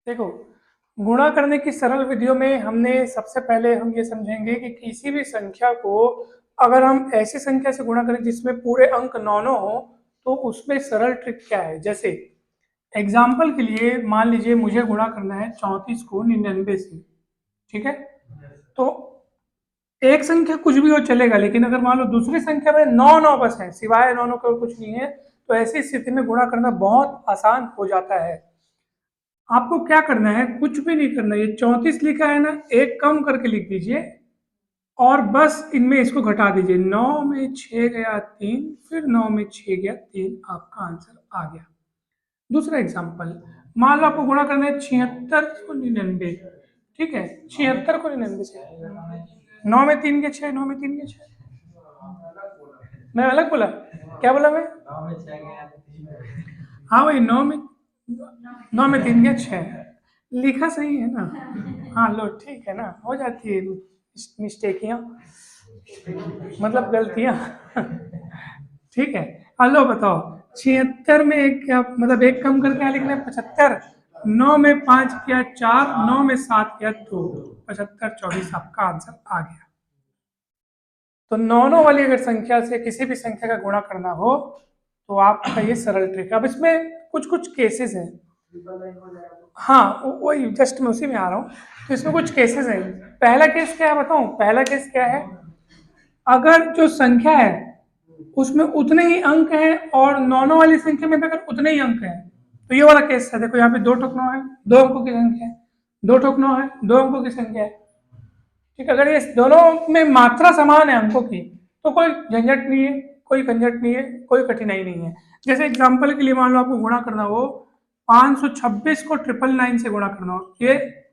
देखो, गुणा करने की सरल विधियों में हमने सबसे पहले हम ये समझेंगे कि किसी भी संख्या को अगर हम ऐसी संख्या से गुणा करें जिसमें पूरे अंक 9 हो, तो उसमें सरल ट्रिक क्या है। जैसे एग्जाम्पल के लिए मान लीजिए मुझे गुणा करना है 34 को 99 से, ठीक है। तो एक संख्या कुछ भी हो चलेगा, लेकिन अगर मान लो दूसरी संख्या में 9 बस है, सिवाय 9 के और कुछ नहीं है, तो ऐसी स्थिति में गुणा करना बहुत आसान हो जाता है। आपको क्या करना है, कुछ भी नहीं करना, ये 34 लिखा है ना, एक कम करके लिख दीजिए और बस इनमें इसको घटा दीजिए। 9 में 6 गया 3, फिर 9 में 6 गया 3, आपका आंसर आ गया। दूसरा एग्जाम्पल, मान लो आपको गुणा करना है 76 को 99, ठीक है। 76 को 99 से 9 में 3 के 6, 9 में 3 के 6, मैं अलग बोला, क्या बोला मैं? हाँ भाई, 9 में 3 के 6 लिखा सही है ना। हाँ लो, ठीक है ना, हो जाती है मिस्टेकियाँ, मतलब गलतियाँ। ठीक है। अब लो बताओ, 76 में एक क्या मतलब, एक कम करके क्या लिखना है? 75। 9 में 5 किया 4, 9 में 7 किया 2, 75 24 आपका आंसर आ गया। तो 9 वाली अगर संख्या से किसी भी संख्या का गुणा करना हो तो आपका ये सरल ट्रिक है। अब इसमें कुछ कुछ केसेस हैं। हाँ, वही जस्ट मैं उसी में आ रहा हूँ। तो इसमें कुछ केसेस हैं। पहला केस क्या है बताऊं? पहला केस क्या है, अगर जो संख्या है उसमें उतने ही अंक हैं और 9 वाली संख्या में भी अगर उतने ही अंक हैं, तो ये वाला केस है। देखो यहाँ पे 2 ठोक 9 है, 2 अंकों की संख्या है, 2 ठोक 9 है, 2 अंकों की संख्या है, ठीक है। अगर ये दोनों में मात्रा समान है अंकों की, तो कोई झंझट नहीं है, कोई झंझट नहीं है, कोई कठिनाई नहीं है। जैसे एग्जाम्पल के लिए मान लो आपको गुणा करना हो 526 को 999 से गुणा करना हो, ये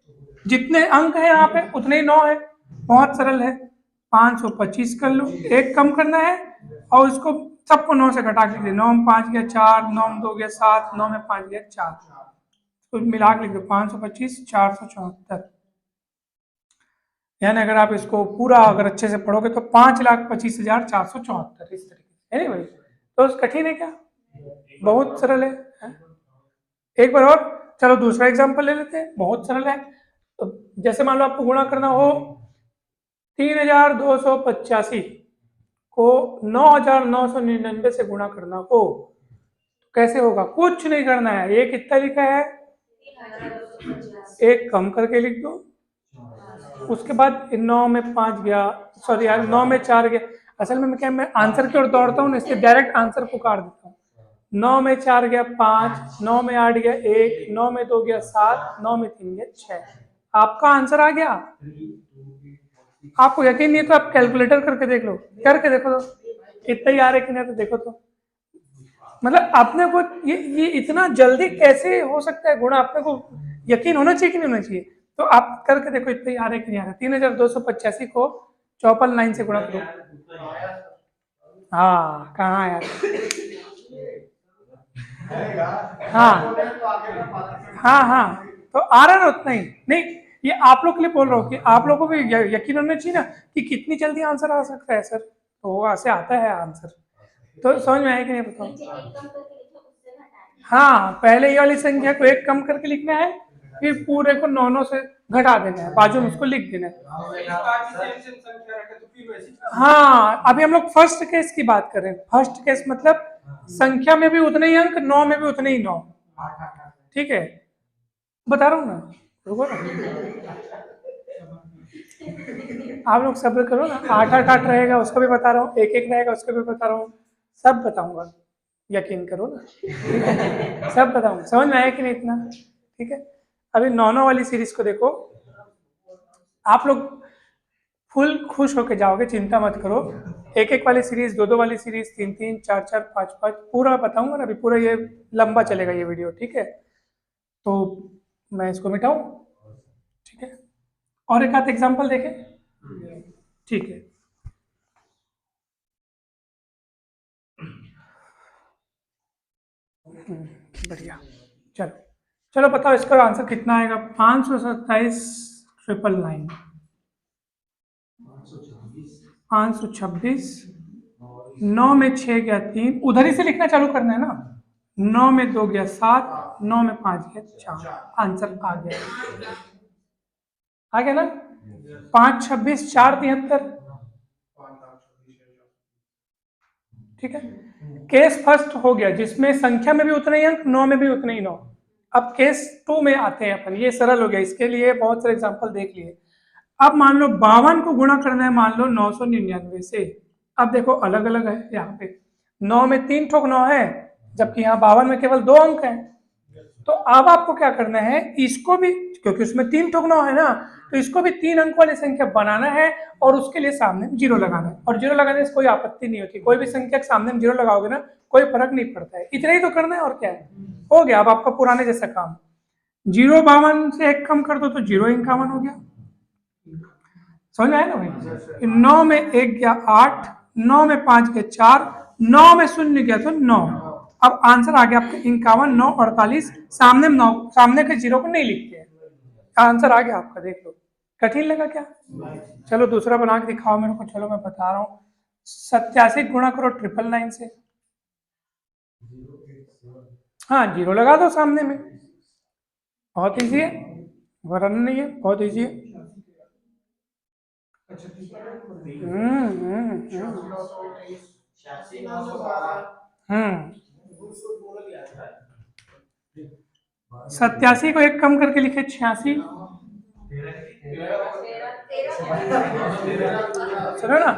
जितने अंक है यहाँ पे उतने ही 9 है, बहुत सरल है। 525 कर लो, एक कम करना है और उसको सबको 9 से घटा के 9 में 5 गया 4, 9 में 2 गया 7, 9 में 5 गया 4, तो मिला के लिख दो 525 474। यानी अगर आप इसको पूरा अगर अच्छे से पढ़ोगे तो 5,25,474, इस तरीके से है भाई। तो कठिन है क्या? बहुत सरल है? एक बार और, चलो दूसरा एग्जांपल ले लेते हैं, बहुत सरल है। तो जैसे मान लो आपको गुणा करना हो 3,285 को 9,999 से गुणा करना हो, तो कैसे होगा? कुछ नहीं करना है, ये कितना लिखा है, एक कम करके लिख दो, उसके बाद 9 में 5 गया, सॉरी यार 9 में 4 गया। असल में मैं आंसर की ओर दौड़ता हूँ ना, इसलिए डायरेक्ट आंसर पुकार देता हूँ। 9 में 4 गया 5, 9 में 8 गया 1, 9 में 2 गया 7, 9 में 3 गया 6, आपका आंसर आ गया। आपको यकीन नहीं है तो आप कैलकुलेटर करके देख लो, करके देखो तो इतना ही आ रहा है कि नहीं, तो देखो तो मतलब अपने को ये इतना जल्दी कैसे हो सकता है गुणा, अपने को यकीन होना चाहिए कि नहीं होना चाहिए। तो आप करके देखो इतना ही आ रहा है कि नहीं आ रहा। 3,285 को 999 से गुणा करो। हाँ कहाँ यार, हाँ हाँ हाँ, तो आ रहा ना उतना ही। नहीं, ये आप लोग के लिए बोल रहा हूँ कि आप लोगों को भी यकीन होना चाहिए ना कि कितनी जल्दी आंसर आ सकता है सर, तो वो ऐसे आता है आंसर। तो समझ में आया कि नहीं बताओ? हाँ, पहले ये वाली संख्या को एक कम करके लिखना है, फिर पूरे को 9 से घटा देना है, बाजू में उसको लिख देना है। हाँ, अभी हम लोग फर्स्ट केस की बात कर रहे हैं। फर्स्ट केस मतलब संख्या में भी उतने ही अंक, 9 में भी उतने ही 9, ठीक है। बता रहा हूँ ना, रुको ना, आप लोग सब्र करो ना। 8 8 8 रहेगा उसका भी बता रहा हूँ, 1 1 रहेगा उसका भी बता रहा हूँ, सब बताऊंगा, यकीन करो ना, ठीक है। सब बताऊंगा, समझ में आया कि नहीं इतना? ठीक है। अभी 9 वाली सीरीज को देखो, आप लोग फुल खुश होके जाओगे, चिंता मत करो। 1 1 वाली सीरीज, 2 2 वाली सीरीज, 3 3 4 4 5 5 पूरा बताऊंगा ना, अभी पूरा ये लंबा चलेगा ये वीडियो, ठीक है। तो मैं इसको मिटाऊं, ठीक है, और एक आध एग्जांपल देखें, ठीक है। बढ़िया, चलो चलो बताओ इसका आंसर कितना आएगा। 527 999, 526, 9 में 6 गया 3, उधर ही से लिखना चालू करना है ना। 9 में 2 गया 7, 9 में 5 गया 4, आंसर आ गया। आ गया ना? 5 26 4 73। ठीक है, केस फर्स्ट हो गया जिसमें संख्या में भी उतने ही अंक, 9 में भी उतने ही 9। अब केस 2 में आते हैं अपन, ये सरल हो गया, इसके लिए बहुत सारे एग्जांपल देख लिए। अब मान लो 52 को गुणा करना है मान लो 999 से। अब देखो अलग अलग है, यहाँ पे 9 में 3 ठोक 9 है, जबकि यहाँ 52 में केवल 2 अंक है। तो अब आपको क्या करना है, इसको भी, क्योंकि उसमें 3 ठोक 9 है ना, तो इसको भी 3 अंक वाली संख्या बनाना है और उसके लिए सामने जीरो लगाना है। और जीरो लगाने से कोई आपत्ति नहीं होती, कोई भी संख्या के सामने जीरो लगाओगे ना कोई फर्क नहीं पड़ता है, इतना ही तो करना है और क्या है, हो गया। अब आपका पुराने जैसा काम, 0 52 से 1 कम कर दो तो 0 51 हो गया। समझ में आया ना भाई? 9 में 1 गया 8, 9 में 5 गया 4, 9 में 0 गया तो 9। अब आंसर आ गया आपका 51, 9 48, सामने 9, सामने के जीरो को नहीं लिखते हैं, आंसर आ गया आपका। देख लो, कठिन लगा क्या? चलो दूसरा बना के दिखाओ मेरे को। चलो मैं बता रहा हूँ, 87 गुणा करो 999 से। हाँ, जीरो लगा दो सामने में, बहुत ईजी है, वरन नहीं है, बहुत ईजी है। हम्म 87 को 1 कम करके लिखे 86। सुनो ना,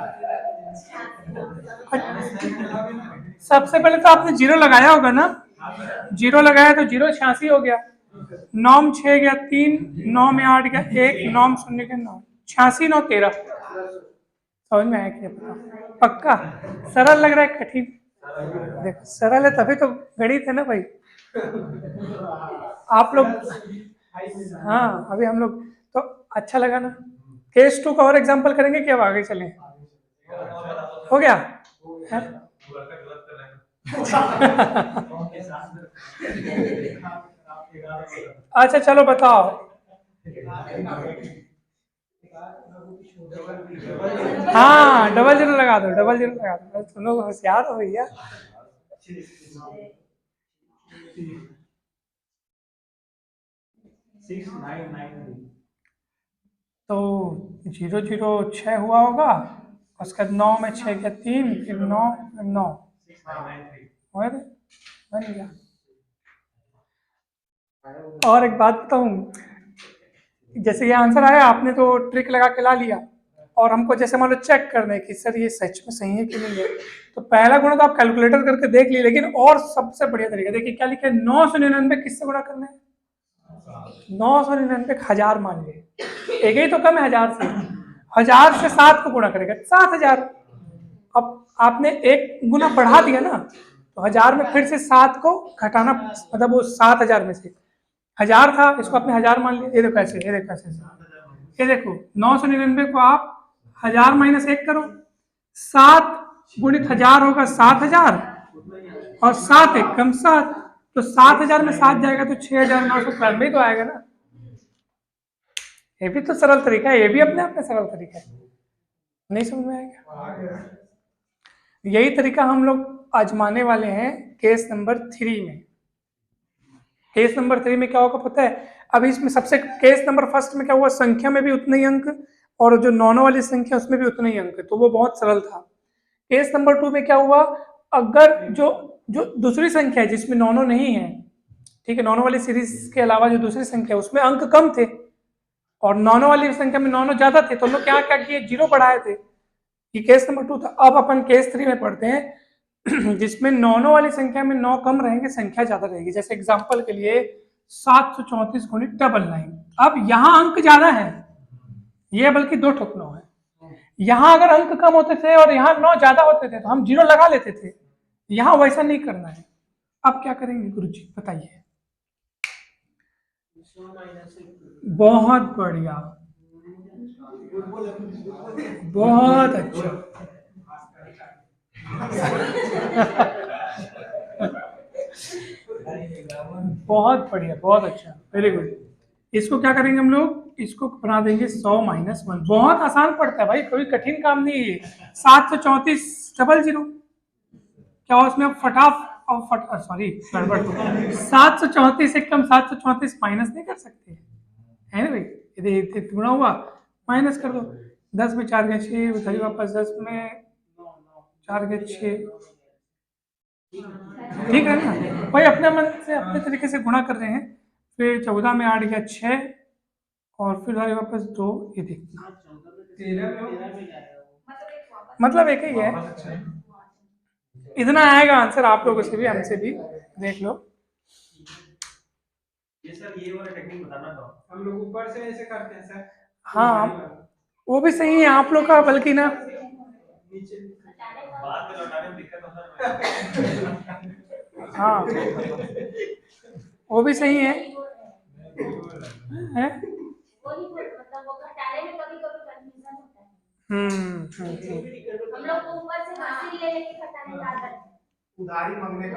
सबसे पहले तो आपने जीरो लगाया होगा ना, जीरो लगाया तो 0 86 हो गया। 9 में 6 गया 3, 9 में 8 गया 1, 9 में 0 गया 9, 86 9 13। समझ में आया क्या? पक्का सरल लग रहा है कठिन? देखो सरल है तभी तो गणित है ना भाई। आप लोग, हाँ अभी हम लोग तो अच्छा लगा ना। केस 2 का और एग्जांपल करेंगे कि अब आगे चलें? हो गया है? अच्छा चलो बताओ। हाँ डबल जीरो लगा दो, डबल जीरो लगा दो, तुम लोग होशियार हो भैया। तो 0 0 6 हुआ होगा, उसके बाद 9 में 6 गया 3, फिर 9 9 बन गया। और एक बात बताऊं, जैसे ये आंसर आया आपने तो ट्रिक लगा के ला लिया, और हमको जैसे मान लो चेक करना है कि सर ये सच में सही है कि नहीं है, तो पहला गुणा तो आप कैलकुलेटर करके देख लिए, लेकिन और सबसे बढ़िया तरीका देखिए क्या लिखे, 999 किससे गुणा करना है? 999 1000 मान लिए, एक ही तो कम है 1000 से, 1000 से 7 को गुणा करेगा 7000। अब आपने एक गुना बढ़ा दिया ना, तो 1000 में फिर से 7 को घटाना, मतलब वो 7000 में से 1000 था, इसको आपने 1000 मान लिया। ये देखो ऐसे, ये देखो ऐसे, ये देखो 999 को आप 1000 माइनस 1 करो, 7 गुणित 1000 होगा 7000, और 7 1 कम 7, तो 7000 में 7 जाएगा तो 6993 तो आएगा ना। ये भी तो सरल तरीका है, ये भी अपने आप में सरल तरीका है, नहीं समझ में आएगा? यही तरीका हम लोग आजमाने वाले हैं केस नंबर 3 में। केस नंबर 3 में क्या होगा पता है? अभी इसमें सबसे केस नंबर फर्स्ट में क्या हुआ, संख्या में भी उतने ही अंक और जो नॉनो वाली संख्या उसमें भी उतने ही अंक, तो वो बहुत सरल था। केस नंबर 2 में क्या हुआ, अगर जो जो दूसरी संख्या है जिसमें नॉनो नहीं है, ठीक है, नॉनो वाली सीरीज के अलावा जो दूसरी संख्या है उसमें अंक कम थे, और नॉनो वाली संख्या में नॉनो ज्यादा थे, तो हम लोग क्या क्या किए, जीरो बढ़ाए थे। ये केस नंबर 2 था। अब अपन केस 3 में पढ़ते हैं जिसमें नॉनो वाली संख्या में 9 कम रहेंगे, संख्या ज्यादा रहेगी। जैसे एग्जांपल के लिए 734 गुणित 999। अब यहाँ अंक ज्यादा है, ये बल्कि 2 ठोक 9 है। यहाँ अगर अंक कम होते थे और यहाँ 9 ज्यादा होते थे तो हम जीरो लगा लेते थे, यहाँ वैसा नहीं करना है। अब क्या करेंगे गुरुजी बताइए? बहुत बढ़िया, बहुत अच्छा। बहुत बढ़िया, बहुत अच्छा, वेरी गुड। इसको क्या करेंगे हम लोग, इसको बना देंगे 100 माइनस 1। बहुत आसान पड़ता है भाई, कोई कठिन काम नहीं है। 734 00, क्या उसमें फटाफ सॉरी गड़बड़, 734 से कम 734 माइनस नहीं कर सकते है ना भाई, ये गुणा हुआ माइनस कर दो, 10 में 4 गए 6, उधर वापस 10 में 4 गए 6, ठीक है ना, वही अपने मन से अपने तरीके से गुणा कर रहे हैं। फिर 14 में 8 गया 6, और फिर उधर वापस 2, ये देखना मतलब एक ही है, इतना आएगा आंसर आप लोगों से भी हमसे भी, देख लो। ये सर ये वाला टेक्निक बताना था, हम लोग ऊपर से ऐसे करते हैं सर। हाँ वो भी सही है आप लोग का, बल्कि ना नीचे बाद में लौटाने में दिक्कत होता है। हाँ वो भी सही है, हैं? हम लोग को ऊपर से मशीन ले लेके खटाने का आदत है, उधारी मांगने का,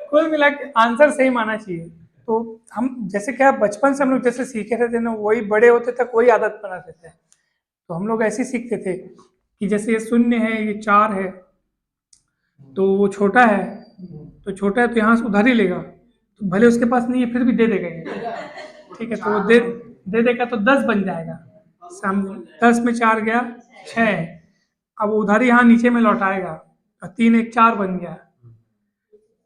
कुल मिला के आंसर सही माना चाहिए। तो हम जैसे क्या बचपन से हम लोग जैसे सीखे रहते ना, वही बड़े होते तक वही आदत बना देते हैं। तो हम लोग ऐसे ही सीखते थे कि जैसे ये 0 है, ये 4 है, तो वो छोटा है, तो छोटा है तो यहाँ से उधार ही लेगा, तो भले उसके पास नहीं है फिर भी दे देगा ये, ठीक है, तो वो दे देगा तो 10 बन जाएगा, 10 में 4 गया 6, अब उधारी यहाँ नीचे में लौटाएगा, 3 1 4 बन गया,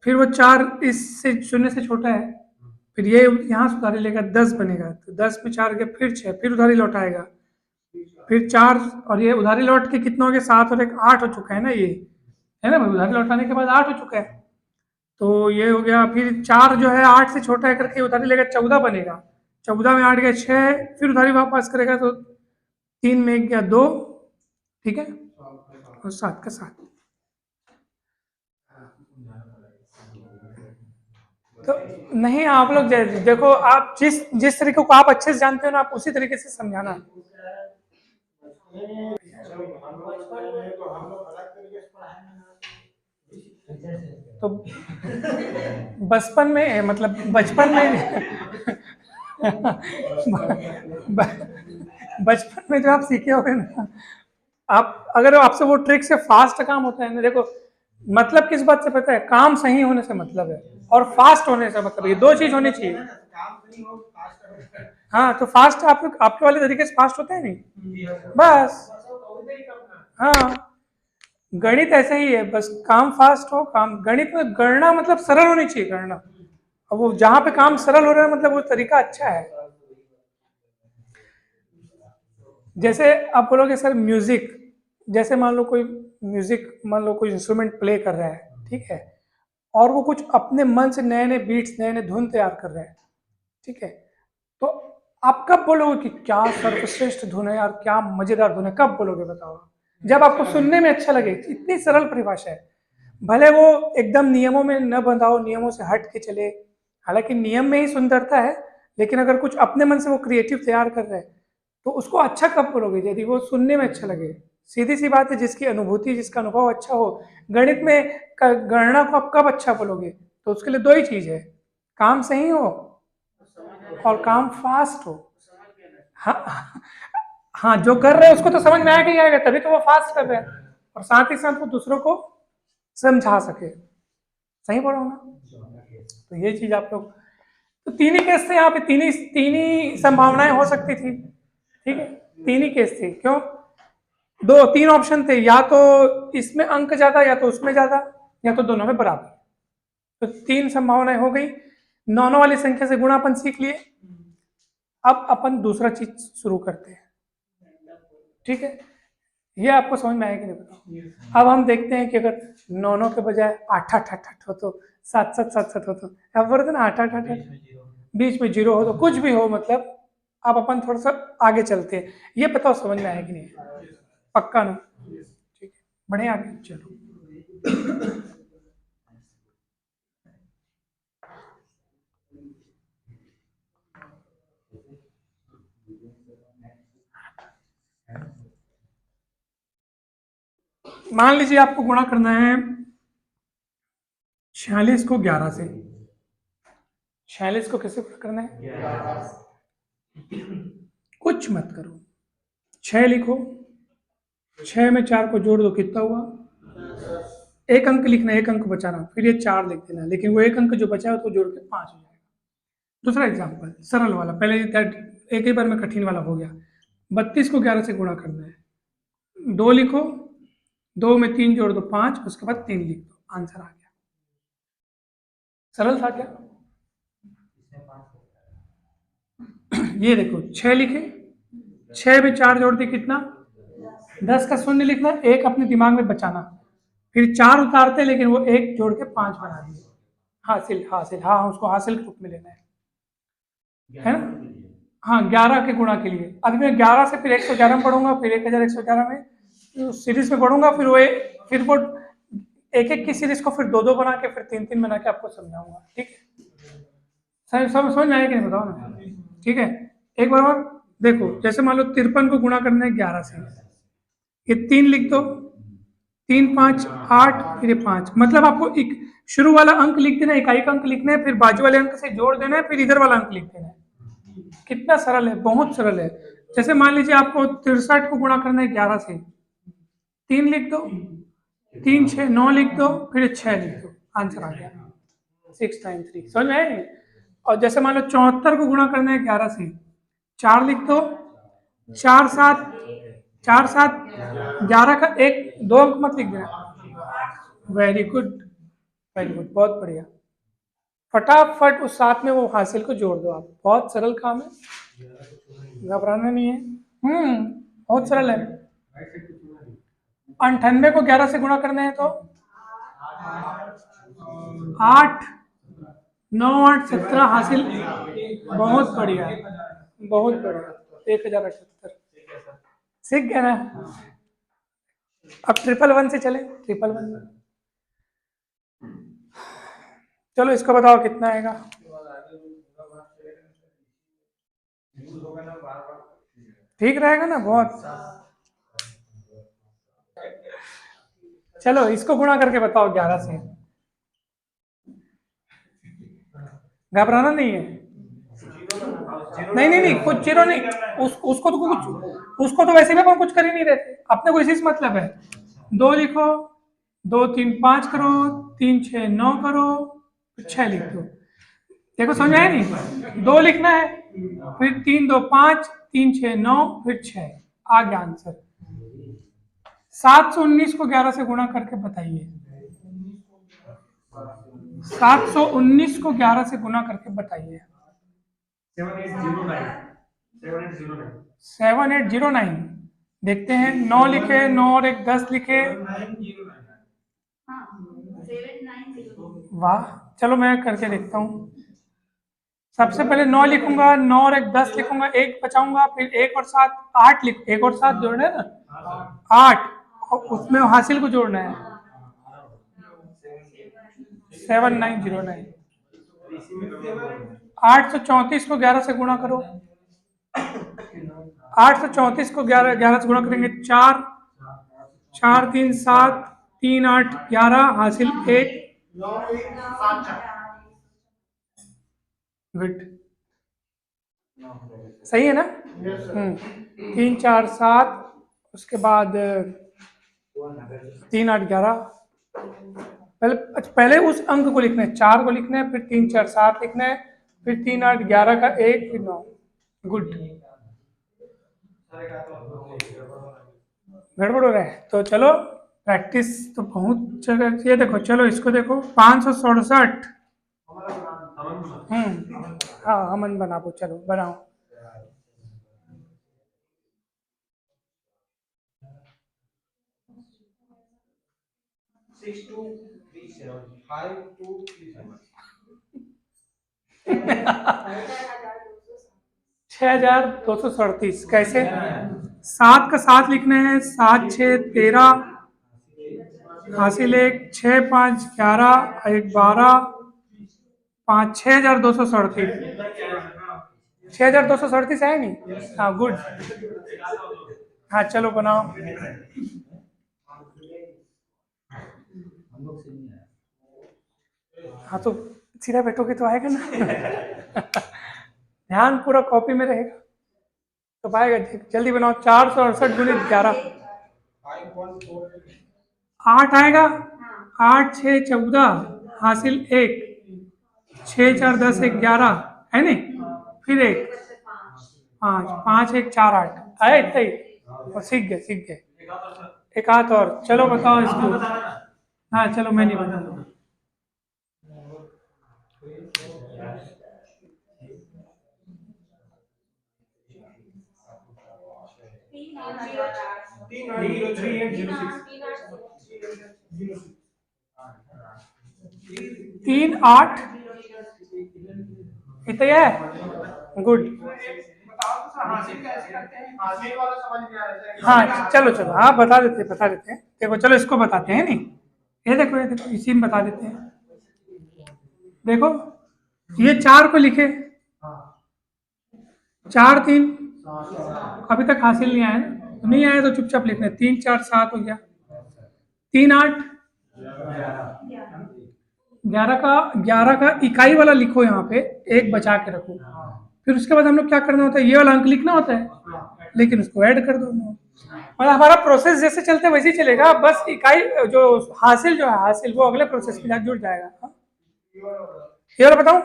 फिर वो 4 इससे 0 से छोटा है, फिर ये यहाँ से उधारी लेगा 10 बनेगा, तो 10 में 4 गया फिर 6, फिर उधारी लौटाएगा, फिर 4, और ये उधारी लौट के कितना हो गया 7 और 1 8 हो चुका है ना, ये है ना भाई, उधारी लौटाने के बाद 8 हो चुका है, तो ये हो गया, फिर 4 जो है 8 से छोटा है करके उधारी लेगा 14 बनेगा, 14 में 8 गया 6, फिर उधारी वापस करेगा तो 3 में 1 गया 2, ठीक है, और 7 का 7। तो नहीं आप लोग देखो, आप जिस तरीके को आप अच्छे से जानते हो ना, आप उसी तरीके से समझाना। तो बचपन में मतलब बचपन में जो आप सीखे होंगे ना, आप अगर आपसे वो ट्रिक से फास्ट काम होता है ना, देखो मतलब किस बात से पता है, काम सही होने से मतलब है और फास्ट होने से मतलब, ये दो चीज होनी चाहिए। हाँ तो फास्ट आप लोग आपके वाले तरीके से फास्ट होते हैं नहीं, बस हाँ, गणित ऐसे ही है, बस काम फास्ट हो, काम गणित में गणना मतलब सरल होनी चाहिए गणना, अब वो जहां पे काम सरल हो रहा है मतलब वो तरीका अच्छा है। जैसे आप बोलोगे सर म्यूजिक, जैसे मान लो कोई म्यूजिक, मान लो कोई इंस्ट्रूमेंट प्ले कर रहा है, ठीक है, और वो कुछ अपने मन से नए नए बीट्स नए नए धुन तैयार कर रहा है, ठीक है, तो आप कब बोलोगे कि क्या सर्वश्रेष्ठ धुन है यार, क्या मजेदार धुन है, कब बोलोगे बताओ? जब आपको सुनने में अच्छा लगे, इतनी सरल परिभाषा है, भले वो एकदम नियमों में न बंधा हो, नियमों से हट के चले, हालांकि नियम में ही सुंदरता है, लेकिन अगर कुछ अपने मन से वो क्रिएटिव तैयार कर रहे हैं तो उसको अच्छा कब बोलोगे, यदि वो सुनने में अच्छा लगे। सीधी सी बात है, जिसकी अनुभूति जिसका अनुभव अच्छा हो, गणित में गणना को आप कब अच्छा बोलोगे, तो उसके लिए दो ही चीज है, काम सही हो और काम फास्ट हो। हाँ हाँ, जो कर रहे हैं उसको तो समझ में आएगा ही आएगा, तभी तो वो फास्ट कर रहे हैं, और साथ ही साथ वो दूसरों को समझा सके, सही बोल रहा हूँ ना? तो ये चीज आप लोग, तो तीन ही केस थे यहाँ पे, तीन ही संभावनाएं हो सकती थी, ठीक है, तीन ही केस थे, क्यों, दो तीन ऑप्शन थे, या तो इसमें अंक ज्यादा, या तो उसमें ज्यादा, या तो दोनों में बराबर, तो तीन संभावनाएं हो गई, नौ वाली संख्या से गुणा अपन सीख लिए। अब अपन दूसरा चीज शुरू करते हैं, ठीक है, ये आपको समझ में आएगी नहीं बताओ। अब हम देखते हैं कि अगर नौ के बजाय 8 हो, तो 7 हो, तो अब बोलते ना 8 बीच में 0 हो, तो कुछ भी हो, मतलब अब अपन थोड़ा सा आगे चलते हैं, ये बताओ समझ में आएगी नहीं, पक्का ना, ठीक है, बढ़े आगे चलो। मान लीजिए आपको गुणा करना है 46 को 11 से, 46 को किससे गुणा करना है, कुछ मत करो, 6 लिखो, 6 में 4 को जोड़ दो, कितना हुआ? एक अंक लिखना, एक अंक बचाना, फिर ये 4 लिख देना, लेकिन वो एक अंक जो बचा है उसको जोड़ के 5 हो जाएगा। दूसरा एग्जाम्पल सरल वाला, पहले एक ही बार में कठिन वाला हो गया। 32 को 11 से गुणा करना है, 2 लिखो, 2 में 3 जोड़ दो 5, उसके बाद 3 लिख दो, आंसर आ गया। सरल था क्या? ये देखो 6 लिखे, 6 में 4 जोड़ दे कितना? 10 का शून्य लिखना, एक अपने दिमाग में बचाना, फिर 4 उतारते लेकिन वो एक जोड़ के 5 बना दिए। हासिल हासिल, हाँ उसको हासिल के रूप में लेना है ना? हाँ 11 के गुणा के लिए। अभी मैं 11 से फिर 111 में पढ़ूंगा, फिर 1111 में सीरीज में पढ़ूंगा, फिर वो एक एक की सीरीज को फिर 2-2 बना के, फिर 3-3 बना के आपको समझाऊंगा, ठीक है? समझ में आएगा कि नहीं बताओ ना? ठीक है, एक बार और देखो, जैसे मान लो 53 को गुणा करना है 11 से, ये 3 लिख दो, 3 5 8, फिर ये 5, मतलब आपको एक शुरू वाला अंक लिख देना, इकाई का अंक लिखना है, फिर बाजू वाले अंक से जोड़ देना है, फिर इधर वाला अंक लिख देना है। कितना सरल है, बहुत सरल है। जैसे मान लीजिए आपको 63 को गुणा करना है 11 से, 3 लिख दो, 3 6 9 लिख दो, फिर 6 लिख दो, आंसर आ गया 693। समझ में आए? और जैसे मान लो 74 को गुणा करना है 11 से, 4 लिख दो, 4 7 4 7 11 का एक 2 अंक मत लिख देना। वेरी गुड, वेरी गुड, बहुत बढ़िया। फटाफट उस साथ में वो हासिल को जोड़ दो आप, बहुत सरल काम है, घबराना नहीं है। बहुत सरल है। 98 को 11 से गुणा करना है तो 8 9 8 17 हासिल, बहुत बढ़िया, बहुत बढ़िया, 1078। सीख गया ना? अब 111 से चले, 111। चलो इसको बताओ कितना आएगा? ठीक रहेगा ना? बहुत। चलो इसको गुणा करके बताओ 11 से, घबराना नहीं है। नहीं नहीं नहीं, कुछ जीरो नहीं, उसको तो वैसे भी अपन कुछ कर ही नहीं रहे थे, अपने को इसी से मतलब है। 2 लिखो, 2 3 5 करो, 3 6 9 करो, 6 लिख दो। देखो समझ आया नहीं? 2 लिखना है, फिर 3 2 5, 3 6 9, फिर 6, आ गया आंसर। 719 को 11 से गुणा करके बताइए। 719 को 11 से गुणा करके बताइए। 7809। देखते हैं, 9 लिखे, 9 और 1 10 लिखे। वाह, चलो मैं करके देखता हूँ। सबसे पहले 9 लिखूंगा, 9 और 1 10 लिखूंगा, 1 बचाऊंगा, फिर 1 और 7 8 लिख, 1 और 7 जोड़ना है ना, 8, और उसमें हासिल को जोड़ना है, 7909। 834 को 11 से गुणा करो, 834 को 11 से गुणा करेंगे, 4 4 3 7, 3 8 11, हासिल 1। गुड, सही है ना? 3 4 7, उसके बाद 3 8 11। पहले उस अंक को लिखना है, 4 को लिखना है, फिर 3 4 7 लिखना है, फिर 3 8 11 का 1, फिर 9। गुड, गड़बड़ हो रहा है तो चलो, प्रैक्टिस तो बहुत जगह। ये देखो, चलो इसको देखो, 567। हाँ हमन बनाओ, चलो बनाओ। छह 6237 कैसे? 7 का 7 लिखना है, 7 6 13, हासिल 1, 6 5 11, 1 12, 5 6237। 6237 है नहीं? हाँ गुड, हाँ चलो बनाओ। हाँ तो सीधा बैठोगे तो आएगा ना। ध्यान पूरा कॉपी में रहेगा तो पाएगा, जल्दी बनाओ। 468 × 11 8 आएगा। 8 6 14 हासिल 1, 6 4 10 11 है नहीं, फिर 1 5 5 1 4 8 आया, इतना ही। और सीख गए, सीख गए। एक हाथ और, चलो बताओ इसको। हाँ चलो, मैं नहीं बताऊंगा। तीन आठ इतना ही है। गुड। हासिल कैसे करते हैं? हासिल वाला समझ नहीं आ रहा है। हाँ चलो चलो, हाँ बता देते हैं, बता देते हैं। देखो चलो, इसको बताते हैं नहीं, ये देखो, ये देखो, इसी में बता देते हैं। देखो ये 4 को लिखे, 4 3, अभी तक हासिल नहीं आया ना, तो नहीं आया तो चुपचाप लिखना। 3 4 7 हो गया। 3 8 11 का इकाई वाला लिखो यहाँ पे, एक बचा के रखो। फिर उसके बाद हम लोग क्या करना होता है, ये वाला अंक लिखना होता है, लेकिन उसको ऐड कर दो। मतलब हमारा प्रोसेस जैसे चलते वैसे ही चलेगा, बस इकाई जो हासिल जो है, हासिल वो अगले प्रोसेस के साथ जुड़ जाएगा। ये वाला बताओ।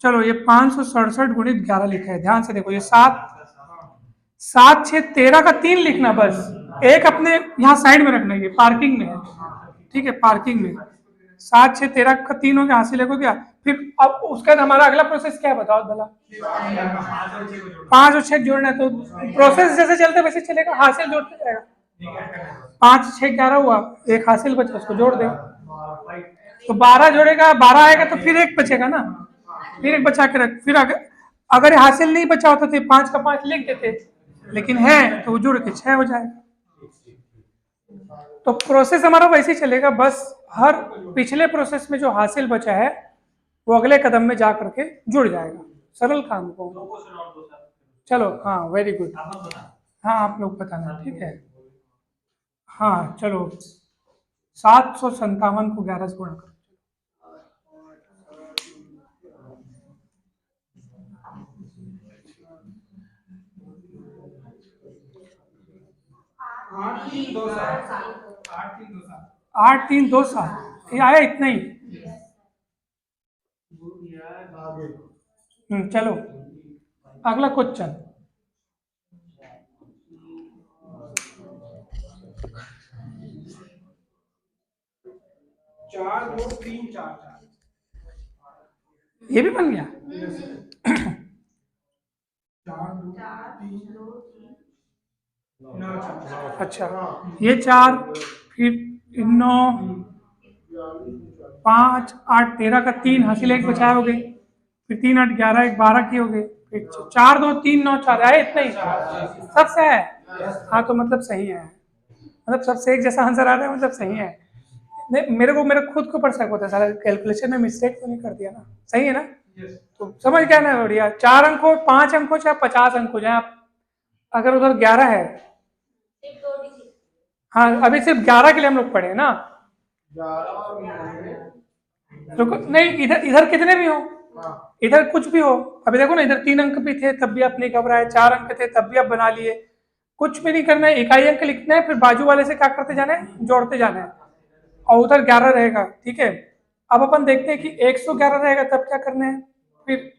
चलो, ये 567 × 11 लिखा है, ध्यान से देखो। ये 7 7 6 13 का 3 लिखना, बस एक अपने यहाँ साइड में रखना, ये पार्किंग में है, ठीक है, पार्किंग में। 7 6 13 का 3 हो गया, हासिल हो गया। फिर अब उसका हमारा अगला प्रोसेस क्या है बताओ भला? 5 और 6 जोड़ना है, तो प्रोसेस जैसे चलते वैसे चलेगा, हासिल जोड़ते जाएगा। 5 6 11 हुआ, एक हासिल बचा, उसको जोड़ दे। तो 12 जोड़ेगा, 12 आएगा तो फिर एक बचेगा ना, फिर एक बचा के रख। फिर अगर हासिल नहीं बचा होता तो 5 का 5 लिख देते, लेकिन है तो वो जुड़ के 6 हो जाएगा। तो प्रोसेस हमारा वैसे ही चलेगा, बस हर पिछले प्रोसेस में जो हासिल बचा है वो अगले कदम में जा करके जुड़ जाएगा। सरल काम को। चलो, हाँ वेरी गुड। हाँ आप लोग बताना, ठीक है। हाँ चलो, 757 को 11 से गुणा करो। 8 3 2 7, ये आया इतना ही। चलो अगला क्वेश्चन। चार दो तीन चार ये भी बन गया। अच्छा, ये 4, फिर 9 5 8 13 का 3 हासिल, एक बचाए हो गए। फिर 3 8 11 1 12 की हो गई। फिर 4 2 3 9 4 आए, इतना ही सबसे है। हाँ तो मतलब सही है, मतलब सबसे एक जैसा आंसर आ रहा है, मतलब सही है। नहीं, मेरे खुद को पर शक होता है, सारा कैलकुलेशन में मिस्टेक तो नहीं कर दिया ना, सही है ना? तो समझ गया ना बढ़िया। 4 अंक हो, 5 अंक हो, चाहे 50 अंक हो जाए, अगर उधर 11 है। हाँ अभी सिर्फ 11 के लिए हम लोग पढ़े ना। रुको, नहीं इधर इधर कितने भी हो, इधर कुछ भी हो। अभी देखो ना, इधर 3 अंक भी थे तब भी आप नहीं घबराए, 4 अंक थे तब भी आप बना लिए। कुछ भी नहीं करना है, इकाई अंक लिखना है, फिर बाजू वाले से क्या करते जाना है, जोड़ते जाना है। और उधर 11 रहेगा, ठीक है। अब अपन देखते हैं कि 111 रहेगा तब क्या करना है, फिर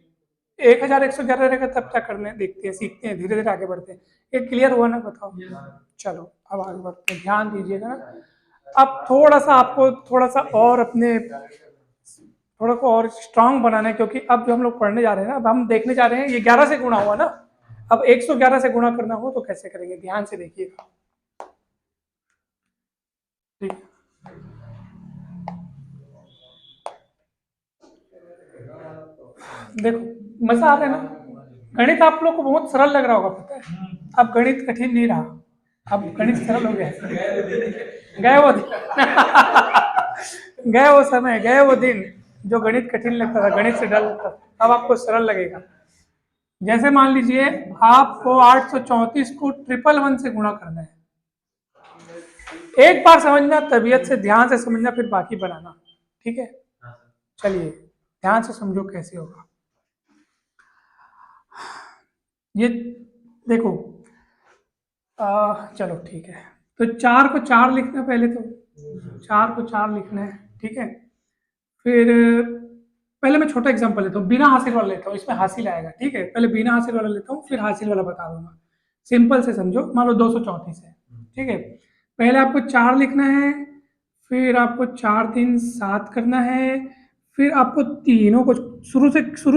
1111 रहेगा तब क्या करना है, देखते हैं, सीखते हैं, धीरे धीरे आगे बढ़ते हैं। ये क्लियर हुआ ना, बताओ? चलो अब आगे बढ़ते हैं, ध्यान दीजिएगा ना। अब थोड़ा सा आपको थोड़ा सा और अपने थोड़ा को और स्ट्रांग बनाना है, क्योंकि अब जो हम लोग पढ़ने जा रहे हैं ना, अब हम देखने जा रहे हैं, ये 11 से गुणा हुआ ना, अब 111 से गुणा करना हो तो कैसे करेंगे, ध्यान से देखिएगा। ठीक, देखो मजा आ रहा है ना। गणित आप लोग को बहुत सरल लग रहा होगा, पता है? अब गणित कठिन नहीं रहा, अब गणित सरल हो गया। गए वो दिन गए वो समय, गए वो दिन जो गणित कठिन लगता था, गणित से डर लगता था, अब आपको सरल लगेगा। जैसे मान लीजिए आपको 834 को 111 से गुणा करना है। एक बार समझना, तबीयत से ध्यान से समझना, फिर बाकी बनाना, ठीक है? चलिए ध्यान से समझो कैसे होगा। ये देखो, चलो ठीक है, तो 4 को 4 लिखना है पहले, तो 4 को 4 लिखना है, ठीक है। फिर पहले मैं छोटा एग्जांपल लेता हूँ, बिना हासिल वाला लेता हूँ, इसमें हासिल आएगा, ठीक है। पहले बिना हासिल वाला लेता हूँ, फिर हासिल वाला बता दूंगा। सिंपल से समझो, मान लो 234 है, ठीक है। पहले आपको 4 लिखना है, फिर आपको 4 3 7 करना है, फिर आपको तीनों को शुरू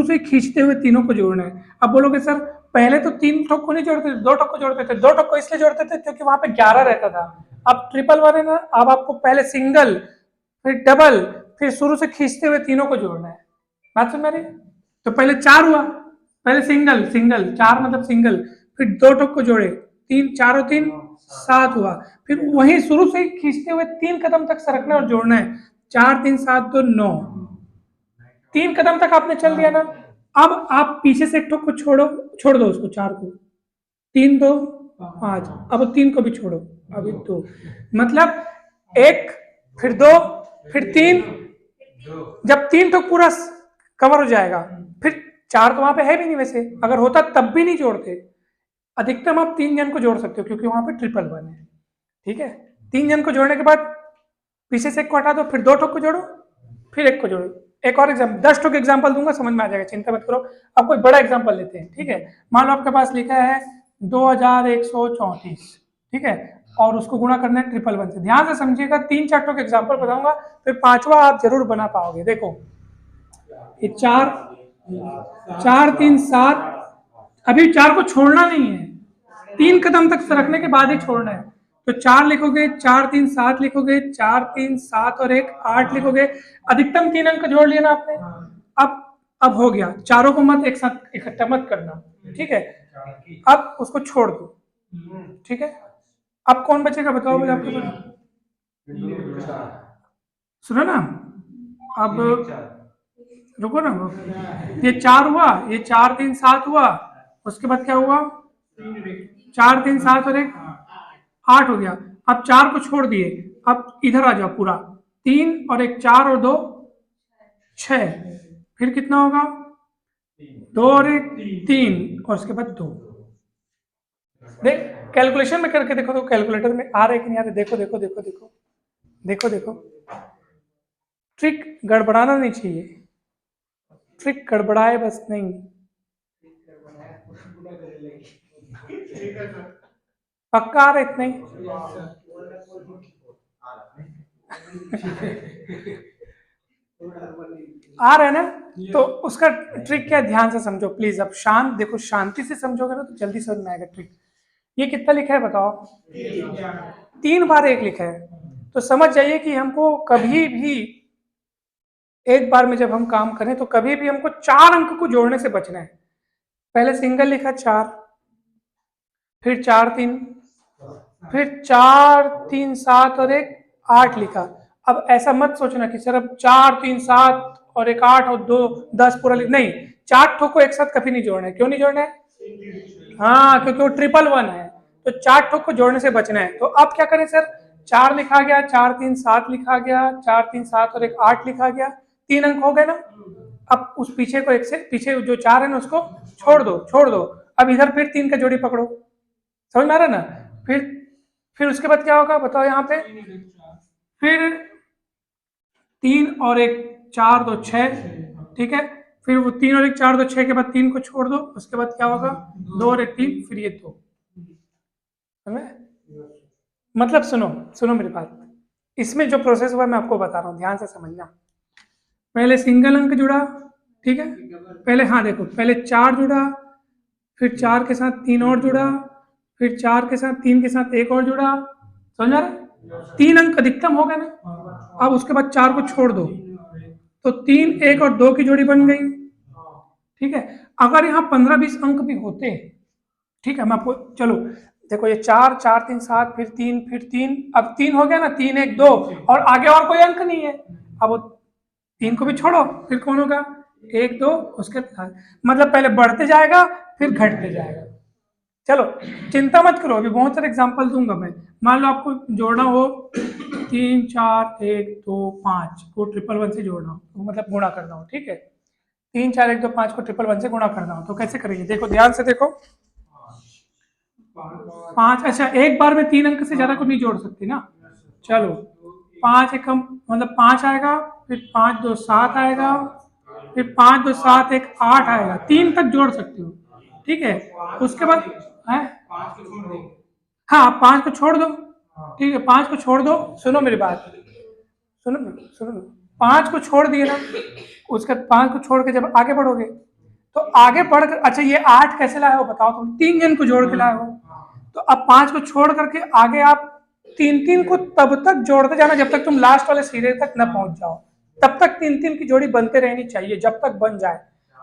से खींचते हुए तीनों को जोड़ना है। अब बोलोगे सर पहले तो 3 ठोक को नहीं जोड़ते थे, 2 ठोक को जोड़ते थे। 2 ठोक को इसलिए जोड़ते थे क्योंकि वहां पे 11 रहता था। अब ट्रिपल वन है ना, अब आपको पहले सिंगल, फिर डबल, फिर शुरू से खींचते हुए तीनों को जोड़ना है। बात सुन मेरी? तो पहले 4 हुआ, पहले सिंगल सिंगल 4 मतलब सिंगल, फिर 2 ठोक को जोड़े, 3 4 और 3 7 हुआ, फिर वहीं शुरू से खींचते हुए 3 कदम तक सरकना और जोड़ना है। 4 3 7 2 9, 3 कदम तक आपने चल दिया ना। अब आप पीछे से एक ठोक को छोड़ दो उसको, 4 को, 3 2 5, अब 3 को भी छोड़ो, अभी 2, मतलब 1 फिर 2 फिर 3, जब 3 तो पूरा कवर हो जाएगा, फिर 4 तो वहां पे है भी नहीं, वैसे अगर होता तब भी नहीं जोड़ते। अधिकतम आप 3 जन को जोड़ सकते हो क्योंकि वहां पे ट्रिपल वन है, ठीक है। 3 जन को जोड़ने के बाद पीछे से 1 को हटा दो, फिर 2 ठोक को जोड़ो, फिर 1 को जोड़ो। एक और एग्जाम्पल, 10 ठोक एग्जाम्पल दूंगा, समझ में आ जाएगा, चिंता मत करो। अब कोई बड़ा एग्जाम्पल लेते हैं, ठीक है। मान लो आपके पास लिखा है 2134, ठीक है, और उसको गुणा करना है ट्रिपल वन से। ध्यान से समझिएगा, 3 4 ठोक एग्जाम्पल बताऊंगा, फिर 5वां आप जरूर बना पाओगे। देखो ये 4 4 3 7, अभी 4 को छोड़ना नहीं है, 3 कदम तक सरकने के बाद ही छोड़ना है। तो 4 लिखोगे, 4 3 7 लिखोगे, 4 3 7 और 1 8 लिखोगे, अधिकतम 3 अंक जोड़ लिया ना आपने। अब हो गया, चारों को मत एक साथ इकट्ठा मत करना, ठीक है। अब उसको छोड़ दो, ठीक है। अब कौन बचेगा बताओ मुझे आपके पास? सुनो ना, अब रुको ना, ये 4 हुआ, ये 4 3 7 हुआ, उसके बाद क्या हुआ, 4 3 7 और 1 8 हो गया। अब 4 को छोड़ दिए, अब इधर आ जाओ पूरा, 3 और 1 4 और 2 6, फिर कितना होगा, 2 और 1 3 और उसके बाद 2। देख कैलकुलेशन में करके देखो तो कैलकुलेटर में आ रहे कि नहीं आ रहे, देखो देखो देखो देखो देखो देखो। ट्रिक गड़बड़ाना नहीं चाहिए, ट्रिक गड़बड़ाए बस नहीं। पक्का आ रहा है इतना ही? आ रहा है ना? तो उसका ट्रिक क्या है, ध्यान से समझो प्लीज। अब शांत देखो, शांति से समझोगे ना तो जल्दी समझ में आएगा ट्रिक। ये कितना लिखा है बताओ? 3 बार 1 लिखा है, तो समझ जाइए कि हमको कभी भी एक बार में जब हम काम करें तो कभी भी हमको 4 अंक को जोड़ने से बचना है। पहले सिंगल लिखा 4, फिर 4 3, फिर 4 3 7 और 1 8 लिखा। अब ऐसा मत सोचना कि सर अब 4 3 7 और 1 8 और 2 10 पूरा नहीं, 4 ठोक को एक साथ कभी नहीं जोड़ना है। क्यों नहीं जोड़ना है? हाँ, क्योंकि वो ट्रिपल वन है, तो 4 ठोक को जोड़ने से बचना है। तो अब क्या करें सर, 4 लिखा गया, 4 3 7 लिखा गया, 4 3 7 और 1 8 लिखा गया, 3 अंक हो गए ना। अब उस पीछे को एक से पीछे जो 4 है ना उसको छोड़ दो। अब इधर फिर 3 का जोड़ी पकड़ो, समझ में आ रहा ना? फिर उसके बाद क्या होगा बताओ यहाँ पे, फिर 3 और 1 4 2 6, ठीक है। फिर वो 3 और 1 4 2 6 के बाद 3 को छोड़ दो, उसके बाद क्या होगा, 2 और 1 3, फिर ये 2। मतलब सुनो मेरी बात, इसमें जो प्रोसेस हुआ मैं आपको बता रहा हूँ, ध्यान से समझना। पहले सिंगल अंक जुड़ा, ठीक है। पहले हाँ देखो, पहले 4 जुड़ा, फिर 4 के साथ 3 और जुड़ा, फिर 4 के साथ 3 के साथ 1 और जुड़ा, समझ आ रहा? 3 अंक अधिकतम हो गए ना। अब उसके बाद 4 को छोड़ दो, तो 3 1 और 2 की जोड़ी बन गई, ठीक है। अगर यहाँ 15 20 अंक भी होते, ठीक है, मैं आपको चलो देखो, ये 4 4 3 7 फिर 3 फिर 3, अब 3 हो गया ना, 3 1 2 और आगे और कोई अंक नहीं है। अब वो 3 को भी छोड़ो, फिर कौन होगा, 1 2 उसके बाद, मतलब पहले बढ़ते जाएगा फिर घटते जाएगा। चलो चिंता मत करो, अभी बहुत सारे एग्जांपल दूंगा मैं। मान लो आपको जोड़ना हो 3 4 1 2 5 को ट्रिपल वन से जोड़ना हो, मतलब गुणा करना हो, ठीक है। 3 4 1 2 5 को ट्रिपल वन से गुणा करना हो तो कैसे करेंगे, देखो ध्यान से देखो। 5, अच्छा एक बार में 3 अंक से ज्यादा को नहीं जोड़ सकती ना। चलो 5 एकम मतलब 5 आएगा, फिर 5 2 7 आएगा, फिर 5 2 7 1 8 आएगा, 3 तक जोड़ सकते हो, ठीक है। उसके बाद है, 5 को छोड़ दो। हाँ 5 को छोड़ दो, ठीक है 5 को छोड़ दो, सुनो मेरी बात, सुनो ना सुनो ना, 5 को छोड़ दिए ना, उसके 5 को छोड़ के जब आगे बढ़ोगे तो आगे बढ़कर, अच्छा ये 8 कैसे लाए हो बताओ तुम, 3 जन को जोड़ के लाए हो, तो अब 5 को छोड़ करके आगे आप 3 को तब तक जोड़ते जाना जब तक तुम लास्ट वाले सिरे तक न पहुंच जाओ, तब तक 3 की जोड़ी बनते रहनी चाहिए जब तक बन जाए।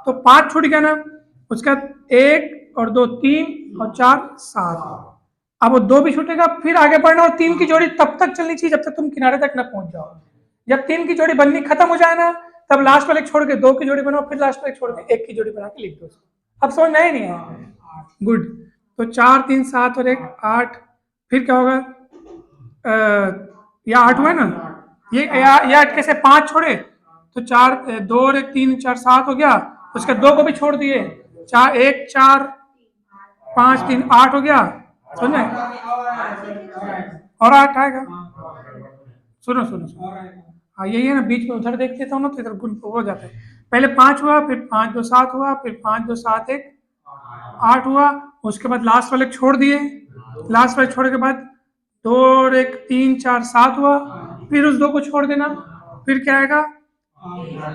तो 5 छूट गया ना, उसका 1 और 2 3 और 4 7, अब वो 2 भी छूटेगा, फिर आगे बढ़ना, और 3 की जोड़ी तब तक चलनी चाहिए जब तक तुम किनारे तक न पहुंच जाओ। जब 3 की जोड़ी बननी खत्म हो जाए ना, तब लास्ट वाले छोड़ के 2 की जोड़ी बनाओ, फिर लास्ट वाले छोड़ के 1 की जोड़ी बना के लिख दो। अब समझ में आया नहीं है? गुड। तो 4 3 7 और 1 8, फिर क्या होगा, या 8 हुआ ना, ये 8 कैसे, 5 छोड़े तो 4 2 और 1 3 4 7 हो गया, उसके 2 को भी छोड़ दिए, 4 1 4 5 3 8 हो गया, समझ में, और 8 आएगा। सुनो सुनो सुनो, हाँ यही है ना, बीच में उधर देखते थे ना तो इधर गुण हो जाता है। पहले 5 हुआ, फिर 5 2 7 हुआ, फिर 5 2 7 1 8 हुआ, उसके बाद लास्ट वाले छोड़ दिए, लास्ट वाले छोड़ने के बाद 2 और 1 3 4 7 हुआ, फिर उस 2 को छोड़ देना, फिर क्या आएगा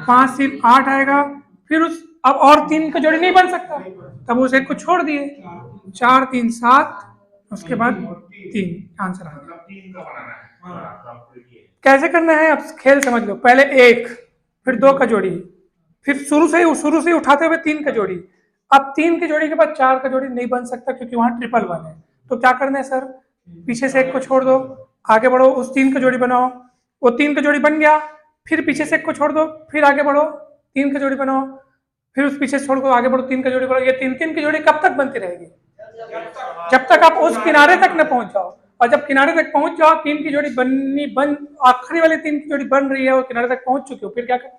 5 3 8 आएगा, फिर उस अब और 3 का जोड़ी नहीं बन सकता, तब उस 1 को छोड़ दिए, 4 3 7, उसके बाद 3, आंसर आ गया। 3 का बनाना है। कैसे करना है अब खेल समझ लो, पहले 1 फिर 2 का जोड़ी, फिर शुरू से ही उठाते हुए 3 का जोड़ी, अब 3 की जोड़ी के बाद 4 का जोड़ी नहीं बन सकता क्योंकि वहां ट्रिपल 1 है, तो क्या करना है सर, पीछे से 1 को छोड़ दो, आगे बढ़ो, उस 3 का जोड़ी बनाओ, वो 3 का जोड़ी बन गया, फिर पीछे से 1 को छोड़ दो, फिर आगे बढ़ो 3 का जोड़ी बनाओ, फिर उस पीछे से छोड़ दो, आगे बढ़ो 3 का जोड़ी बनाओ, ये 3 की जोड़ी कब तक बनती रहेगी, जब तक आप उस किनारे तक न पहुंच जाओ, और जब किनारे तक पहुंच जाओ 3 की जोड़ी आखिरी वाली 3 की जोड़ी बन रही है और किनारे तक पहुंच चुके हो, फिर क्या करते,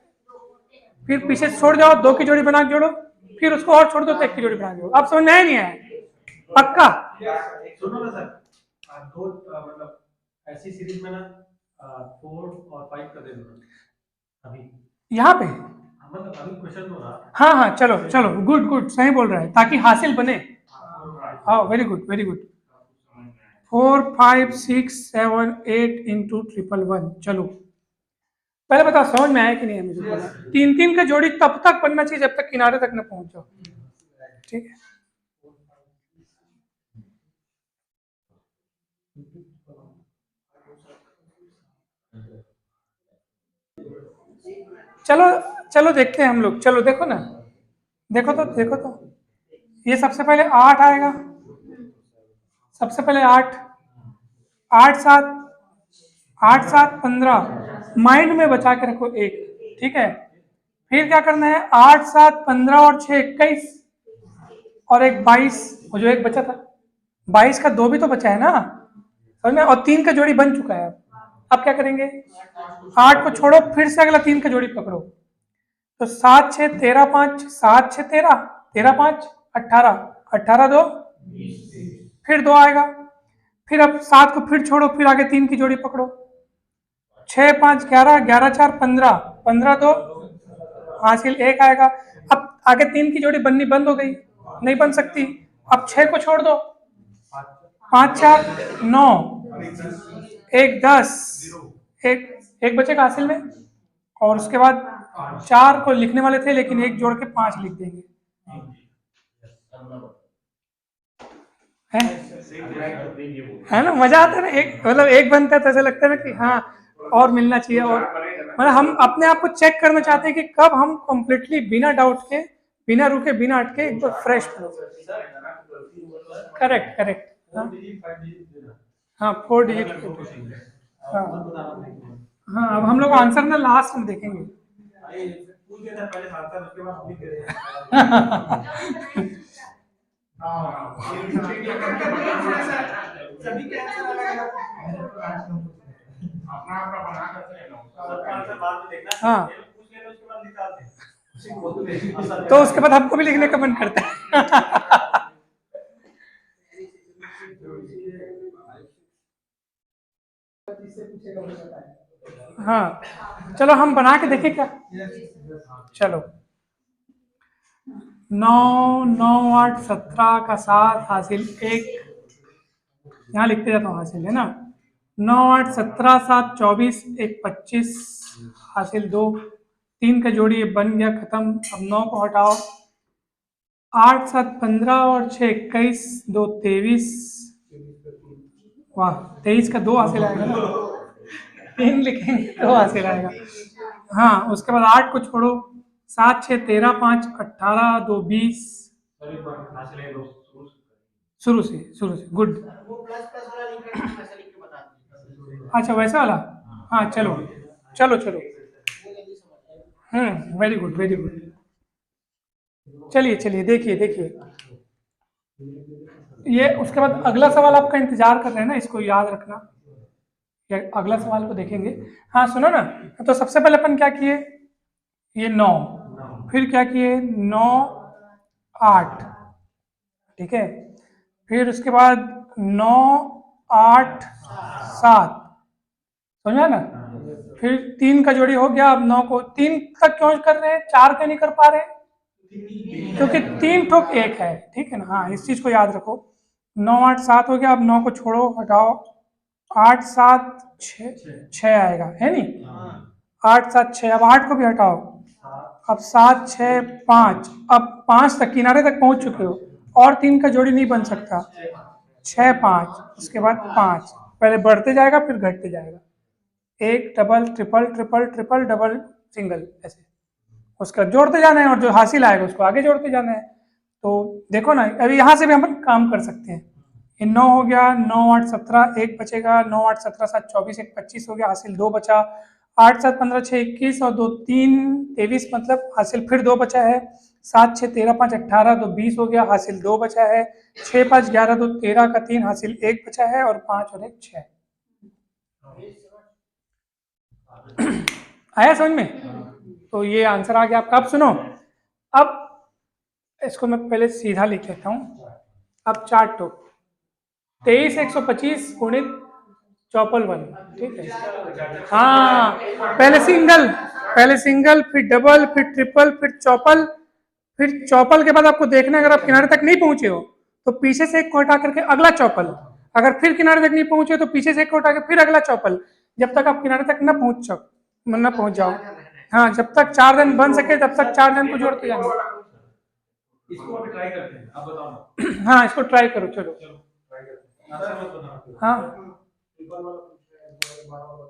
फिर पीछे से छोड़ जाओ, 2 की जोड़ी बना के जोड़ो, फिर उसको और छोड़ दो तो 1 की जोड़ी बना के जोड़ो। अब समझ में आया नहीं आया? पक्का? सुनो ना सर, दो मतलब ऐसी सीरीज में ना 4 और 5 कर देना अभी यहाँ पे, मतलब अभी क्वेश्चन हो रहा। हाँ हाँ चलो चलो, गुड गुड, सही बोल रहा है, ताकि हासिल बने। हाँ very good very good, 4 5 6 7 8 into 111, चलो पहले बताओ समझ में आया कि नहीं है मुझे बोला, 3 का जोड़ी तब तक बनना चाहिए जब तक किनारे तक न पहुंच जाओ, ठीक है। चलो चलो देखते हैं हम लोग, चलो देखो ना, देखो तो ये सबसे पहले 8 आएगा, सबसे पहले 8 8 7 8 7 15, माइंड में बचा के रखो 1, ठीक है। फिर क्या करना है, 8 7 15 और 6 21, और 1 22, वो जो 1 बचा था 22 का 2 भी तो बचा है ना, समझ में, और 3 का जोड़ी बन चुका है। अब क्या करेंगे, 8 को छोड़ो, फिर से अगला 3 का जोड़ी पकड़ो, तो 7 6 13 5, 7 6 13 13 5 18 18 2, फिर 2 आएगा, फिर अब 7 को फिर छोड़ो, फिर आगे 3 की जोड़ी पकड़ो, 6 5 11 11 4 15 15 2, हासिल 1 आएगा। अब आगे 3 की जोड़ी बननी बंद हो गई, नहीं बन सकती, अब 6 को छोड़ दो, 5 4 9 1 10, एक बचेगा हासिल में, और उसके बाद 4 को लिखने वाले थे लेकिन 1 जोड़ के 5 लिख देंगे, है ना, मजा आता है ना, एक मतलब 1 बनता है तो ऐसा लगता है ना कि हाँ और मिलना चाहिए, और मतलब हम अपने आप को चेक करना चाहते हैं कि कब हम कंप्लीटली बिना डाउट के, बिना रुके, बिना अटके एक बार फ्रेश हो। करेक्ट करेक्ट, हाँ 4 डिजिट, हाँ हाँ, अब हम लोग आंसर ना लास्ट में देखेंगे। हाँ तो उसके बाद हमको भी लिखने का मन करता है। जिससे पूछेगा वो बताएगा। हाँ चलो हम बना के देखें क्या। चलो 9 9 8 17 का 7 हासिल 1, यहाँ लिखते जाता हूँ हासिल है ना। 9 8 17 7 24 1 25 हासिल 2, 3 का जोड़ी ये बन गया खत्म। अब 9 को हटाओ, 8 7 15 और 6 21 2 23, वाह 23 का 2 हासिल आएगा ना, 3 लिखेंगे 2 हासिल आएगा। हाँ उसके बाद 8 को छोड़ो, 7 6 13 5 18 2 20, शुरू से गुड। वो प्लस प्लस वाला लिख रहे हैं, ऐसा लिख के बता दीजिए। अच्छा वैसा वाला, हाँ चलो चलो चलो, वो जल्दी समझ आएगा। Very good very good. चलिए चलिए देखिए देखिए, ये उसके बाद अगला सवाल आपका इंतजार कर रहे हैं ना, इसको याद रखना। ये अगला सवाल को देखेंगे। हाँ सुनो ना, तो सबसे पहले अपन क्या किए, ये 9, फिर क्या किए 9 8, ठीक है, फिर उसके बाद 9 8 7, समझा ना, फिर 3 का जोड़ी हो गया। अब 9 को 3 तक क्यों कर रहे हैं, 4 क्यों नहीं कर पा रहे हैं, क्योंकि 3 ठोक 1 है, ठीक है ना। हाँ इस चीज को याद रखो। 9 8 7 हो गया, अब 9 को छोड़ो हटाओ, 8 7 6 आएगा है नहीं, 8 7 6, अब 8 को भी हटाओ, अब 7 6 5, अब 5 तक किनारे तक पहुंच चुके हो, और 3 का जोड़ी नहीं बन सकता, 6 5, उसके बाद 5, पहले बढ़ते जाएगा फिर घटते जाएगा, 1 double triple triple triple double single, ऐसे उसका जोड़ते जाना है, और जो हासिल आएगा उसको आगे जोड़ते जाना है। तो देखो ना, अभी यहाँ से भी हम काम कर सकते हैं। ये 9 हो गया, 9 8 17 1 बचेगा, 9 8 17 7 24 1 25 हो गया, हासिल 2 बचा, 8 7 15 6 21 और 2 3 23, मतलब हासिल फिर 2 बचा है, 7 6 13 5 18 2 20 हो गया, हासिल 2 बचा है, 6 5 11 2 13 का 3 हासिल 1 बचा है, और 5 और 1 6। आया समझ में? तो ये आंसर आ गया आपका। अब सुनो, अब इसको मैं पहले सीधा लिख लेता हूँ। अब 4 टो 23 125 गुणित चौपल 1, ठीक है। हाँ पहले सिंगल फिर डबल फिर ट्रिपल फिर चौपल, फिर चौपल के बाद आपको देखना है, अगर आप किनारे तक नहीं पहुंचे हो तो पीछे से एक को हटा करके अगला चौपल, अगर फिर किनारे तक नहीं पहुंचे तो पीछे से एक को हटा के फिर अगला चौपल, जब तक आप किनारे तक न पहुंच जाओ। हाँ जब तक 4 दिन बन सके तब तक 4 दिन को जोड़ते जाना। इसको अभी ट्राई करते हैं, आप बताओ ना। हाँ इसको ट्राई करो, चलो ट्राई करते हैं, आंसर मत बताना। हाँ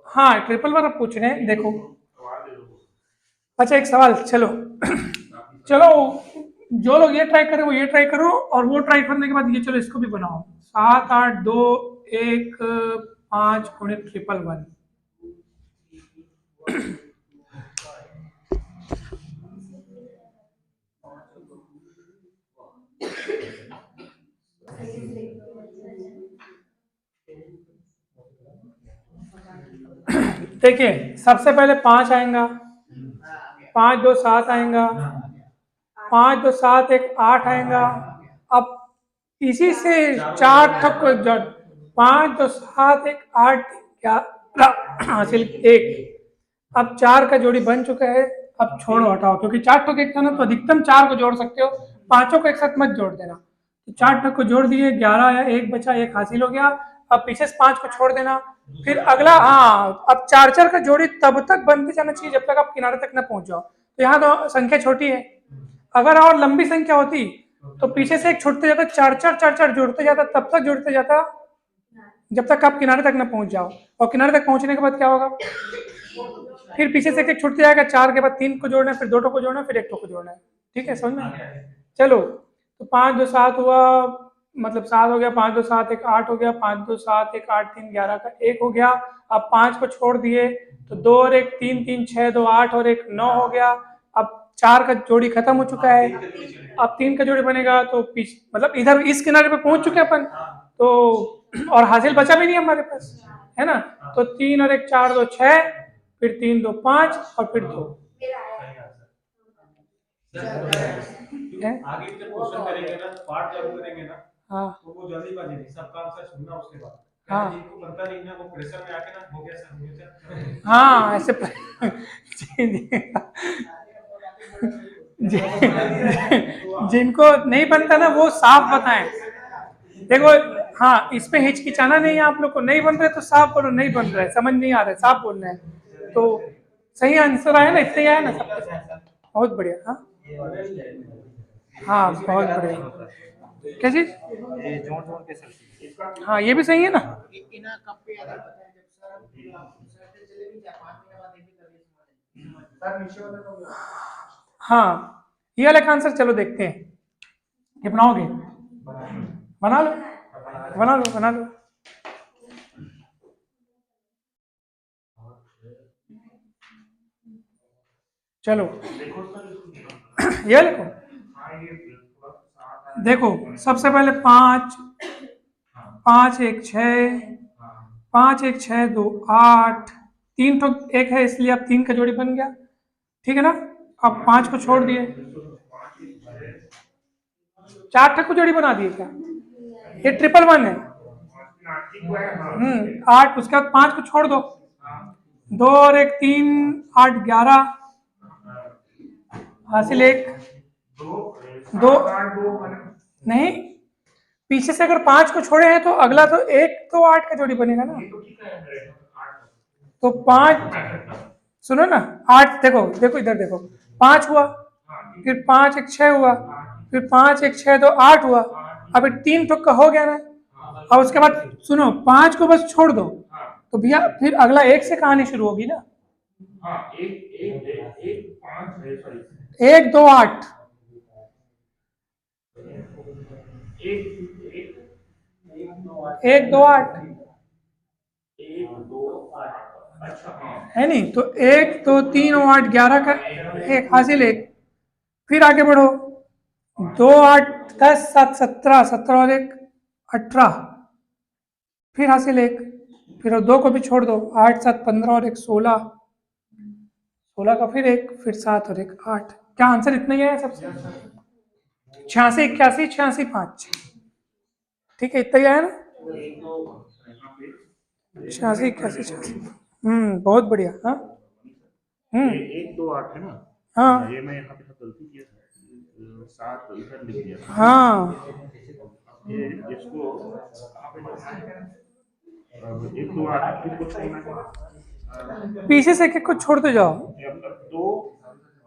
हाँ ट्रिपल वाला पूछ रहे हैं, देखो। अच्छा एक सवाल, चलो चलो जो लोग ये ट्राई करें वो ये ट्राई करो, और वो ट्राई करने के बाद ये चलो इसको भी बनाओ। 7 8 2 1 5 गुणित ट्रिपल 1, देखिए सबसे पहले 5 आएगा, 5 2 7 आएगा, 5 2 7 1 8 आएगा। अब इसी से 4 ठक को एक जोड़, 5 2 7 1 8 क्या हासिल 1। अब 4 का जोड़ी बन चुका है, अब छोड़ो हटाओ, क्योंकि 4 ठोक एक था ना, तो अधिकतम 4 को जोड़ सकते हो, पांचों को एक साथ मत जोड़ देना। तो 4 ठक को जोड़ दिए, 11 आया, 1 बचा, 1 हासिल हो गया। अब पीछे से 5 को छोड़ देना, फिर अगला, हाँ अब 4 4 का जोड़ी तब तक बनते जाना चाहिए जब तक आप किनारे तक न पहुंच जाओ। तो यहाँ तो संख्या छोटी है, अगर और लंबी संख्या होती तो पीछे से एक छूटते जाता, 4 4 4 4 जोड़ते जाता, तब तक जोड़ते जाता जब तक आप किनारे तक न पहुंच जाओ। और किनारे तक पहुंचने के बाद क्या होगा, फिर पीछे से एक छूटते जाएगा, 4 के बाद 3 को जोड़ना है, फिर 2 को जोड़ना है, फिर 1 को जोड़ना है, ठीक है समझ में? चलो तो 5 2 7 हुआ, मतलब 7 हो गया, 5 2 7 1 8 हो गया, 5 2 7 1 8 3 11 का 1 हो गया। अब 5 को छोड़ दिए तो 2 और 1 3 3 6 2 8 और 1 9 हो गया। अब 4 का जोड़ी खत्म हो चुका है, अब 3 का जोड़ी बनेगा, तो मतलब इधर इस किनारे पे पहुंच चुके अपन, तो और हासिल बचा भी नहीं हमारे पास, है ना। तो 3 और 1 4 2 6, फिर 3 2 5 और फिर 2 है। आगे जब क्वेश्चन करेंगे ना, पार्ट चालू करेंगे ना, हाँ तो वो जल्दीबाजी नहीं, सबका आंसर सुनना उसके बाद। हाँ जिनको पता नहीं ना, वो प्रेशर में आके ना हो गया सर, हो गया। हाँ ऐसे जिनको नहीं बनता ना वो साफ बताएं। देखो हाँ, इसमें हिचकिचाना नहीं है, आप लोग को नहीं बन रहा है तो साफ बोलो नहीं बन रहा है, समझ नहीं आ रहा है, साफ बोलना है। तो सही आंसर आया ना, इतना ही आया ना सबके साथ। बहुत बढ़िया। हाँ हाँ बहुत बढ़िया। क्या चीज? ये जोड़ जोड़ के सर। हाँ ये भी सही है ना। इना कब पे याद आता है जब सर चले भी 4-5 महीने बाद एक भी तबीयत सर नीचे वाला तो हाँ ये वाला का आंसर चलो देखते हैं, ये बनाओगे? बना लो बना लो बना लो। चलो ये लिखो। देखो सबसे पहले 5 5 1 6, 5 1 6 2 8, 3 तो एक है इसलिए अब 3 का जोड़ी बन गया, ठीक है ना। अब 5 को छोड़ दिए, 4 तक को जोड़ी बना दिए क्या? ये 111 है। 8, उसके बाद 5 को छोड़ दो, 2 और 1 3, 8 11, हासिल 1 2 नहीं, पीछे से अगर 5 को छोड़े हैं तो अगला तो 1 तो 8 का जोड़ी बनेगा ना। तो 5 सुनो ना, 8 देखो देखो इधर देखो, 5 हुआ, फिर 5 1 6 हुआ, फिर 5 1 6 2 8 हुआ, अब 3 टुक्का हो गया ना। और उसके बाद सुनो 5 को बस छोड़ दो तो भैया फिर अगला 1 से कहानी शुरू होगी ना। 1 2 8 1 2 8 है नहीं, तो 1 2 3 और 8 11 का एक हासिल 1, फिर आगे बढ़ो, 2 8 10 7 17, 17 और 1 18, फिर हासिल 1, फिर 2 को भी छोड़ दो, 8 7 15 और 1 16, 16 का फिर 1, फिर 7 और 1 8। क्या आंसर इतना ही है सबसे? 86 81 86 5, ठीक है इतना ही आया ना। 86 81 86, बहुत बढ़िया। हाँ 1 2 8 है ना। हाँ ये मैं यहाँ पे गलती किया था, 7 इधर लिख दिया था। हाँ ये इसको अब 1 2 8 फिर कुछ छोड़ना है। पीछे से एक को छोड़ते जाओ। 2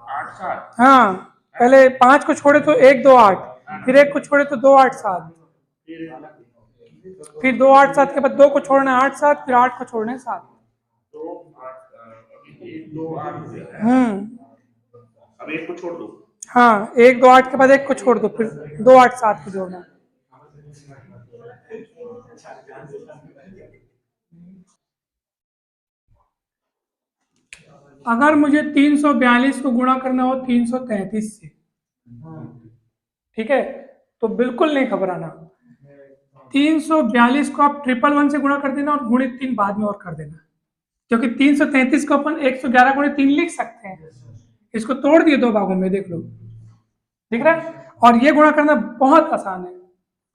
8 7। हाँ पहले 5 को छोड़े तो 1 2 8, फिर 1 को छोड़े तो 2 8 7, फिर 2 8 7 के बाद 2 को छोड़ना है 8 7, फिर 8 को छोड़ना है 7। 2 8 अभी 1 2 8 हो गया। अब 1 को छोड़ दो। हाँ 1 2 8 के बाद 1 को छोड़ दो, फिर 2 8 7 को जोड़ना। अगर मुझे 342 को गुणा करना हो 333 से, ठीक है, तो बिल्कुल नहीं घबराना। 342 को आप 111 से गुणा कर देना और गुणित 3 बाद में और कर देना, क्योंकि 333 को अपन 111 गुणित 3 लिख सकते हैं। इसको तोड़ दिए 2 भागों में, देख लो दिख रहा है। और ये गुणा करना बहुत आसान है,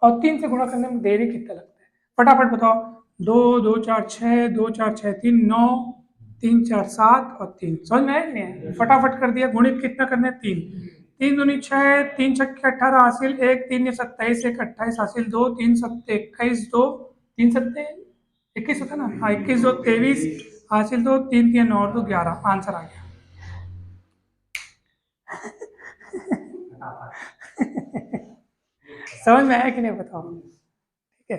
और 3 से गुणा करने में देरी कितना लगता है, फटाफट बताओ। 2 2 4 6, 2 4 6 3 9, 3 4 7 और 3, समझ में आया कि नहीं? फटाफट कर दिया। गुणित कितना करना है? 3 3 दूनी 6, 3 छक्के 18 हासिल 1, 3 27 1 28 हासिल 2, 3 7 21 2, 3 7 21 होता ना, हाँ 21 2 23 हासिल 2, 3 3 9 2 11, आंसर आ गया। समझ में आया कि नहीं बताओ? ठीक है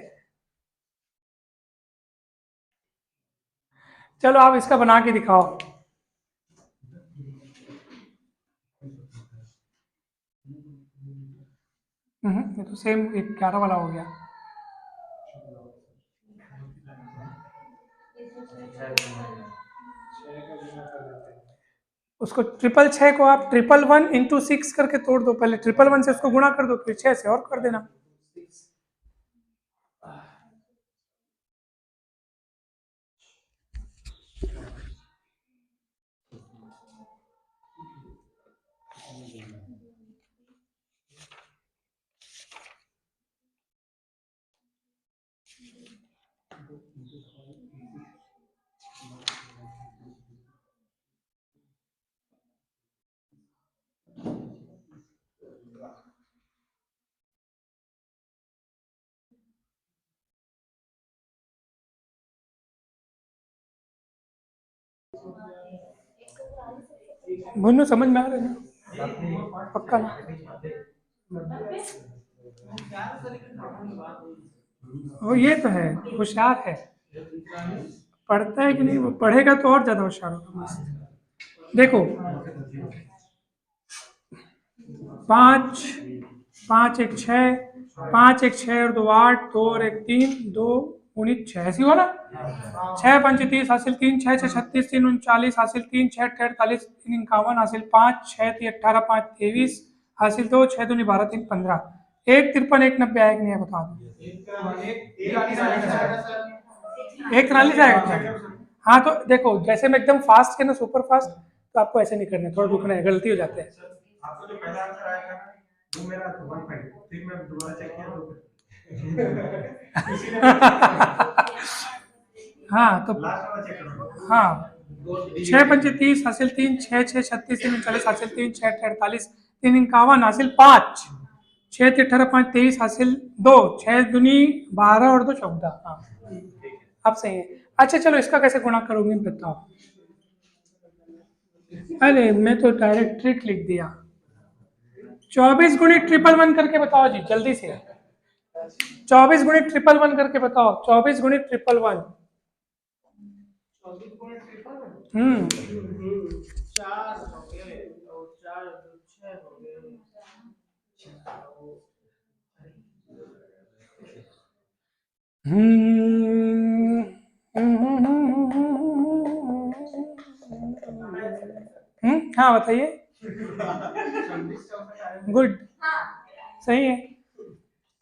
चलो आप इसका बना के दिखाओ। ये तो सेम 11 वाला हो गया। उसको 666 को आप 111 इंटू 6 करके तोड़ दो, पहले 111 से उसको गुणा कर दो, फिर 6 से और कर देना। भुन्नू समझ में आ रहा है ना? पक्का ना? वो ये तो है, होशियार है, पढ़ता है कि नहीं? वो पढ़ेगा तो और ज्यादा होशियार होगा। मस्त। देखो, 5 5 1 6, 5 1 6 और 2 8, 2 और 1 3, 2 19 6, ऐसी हो ना? 6 5 30 हासिल 3, 6 6 36, 3 39 हासिल 3, 6 48, 3 51 हासिल 5, 6 3 18, 5 23 हासिल 2, 6 2 12 3 15, 1 53 1 90 आएगा नहीं है, बता दो। 1 43 आएगा। हाँ तो देखो, जैसे मैं एकदम फास्ट है ना, सुपर फास्ट, तो आपको ऐसे नहीं करना है, थोड़ा रुकना है, गलती हो जाते हैं। आपको जो पहला आंसर आया था ना, वो मेरा 1.5, फिर मैं दोबारा चेक किया तो हाँ तो लास्ट वाला चेक करो। हाँ, 6 5 30 हासिल 3, 6 6 36, 3 39 हासिल 3, 6 48, 3 51 हासिल 5, 6 18 5 23 हासिल 2, 6 दूनी 12 और 2 14। हाँ अब सही है। अच्छा चलो, इसका कैसे गुणा करोगे बताओ? अरे मैं तो डायरेक्ट ट्रिक लिख दिया। 24 गुणित 111 करके बताओ जी, जल्दी से। 24 गुणित 111 करके बताओ। 24 गुणित 111। 4 हो गए और 4 6 हो गए। हाँ बताइए। गुड, सही है।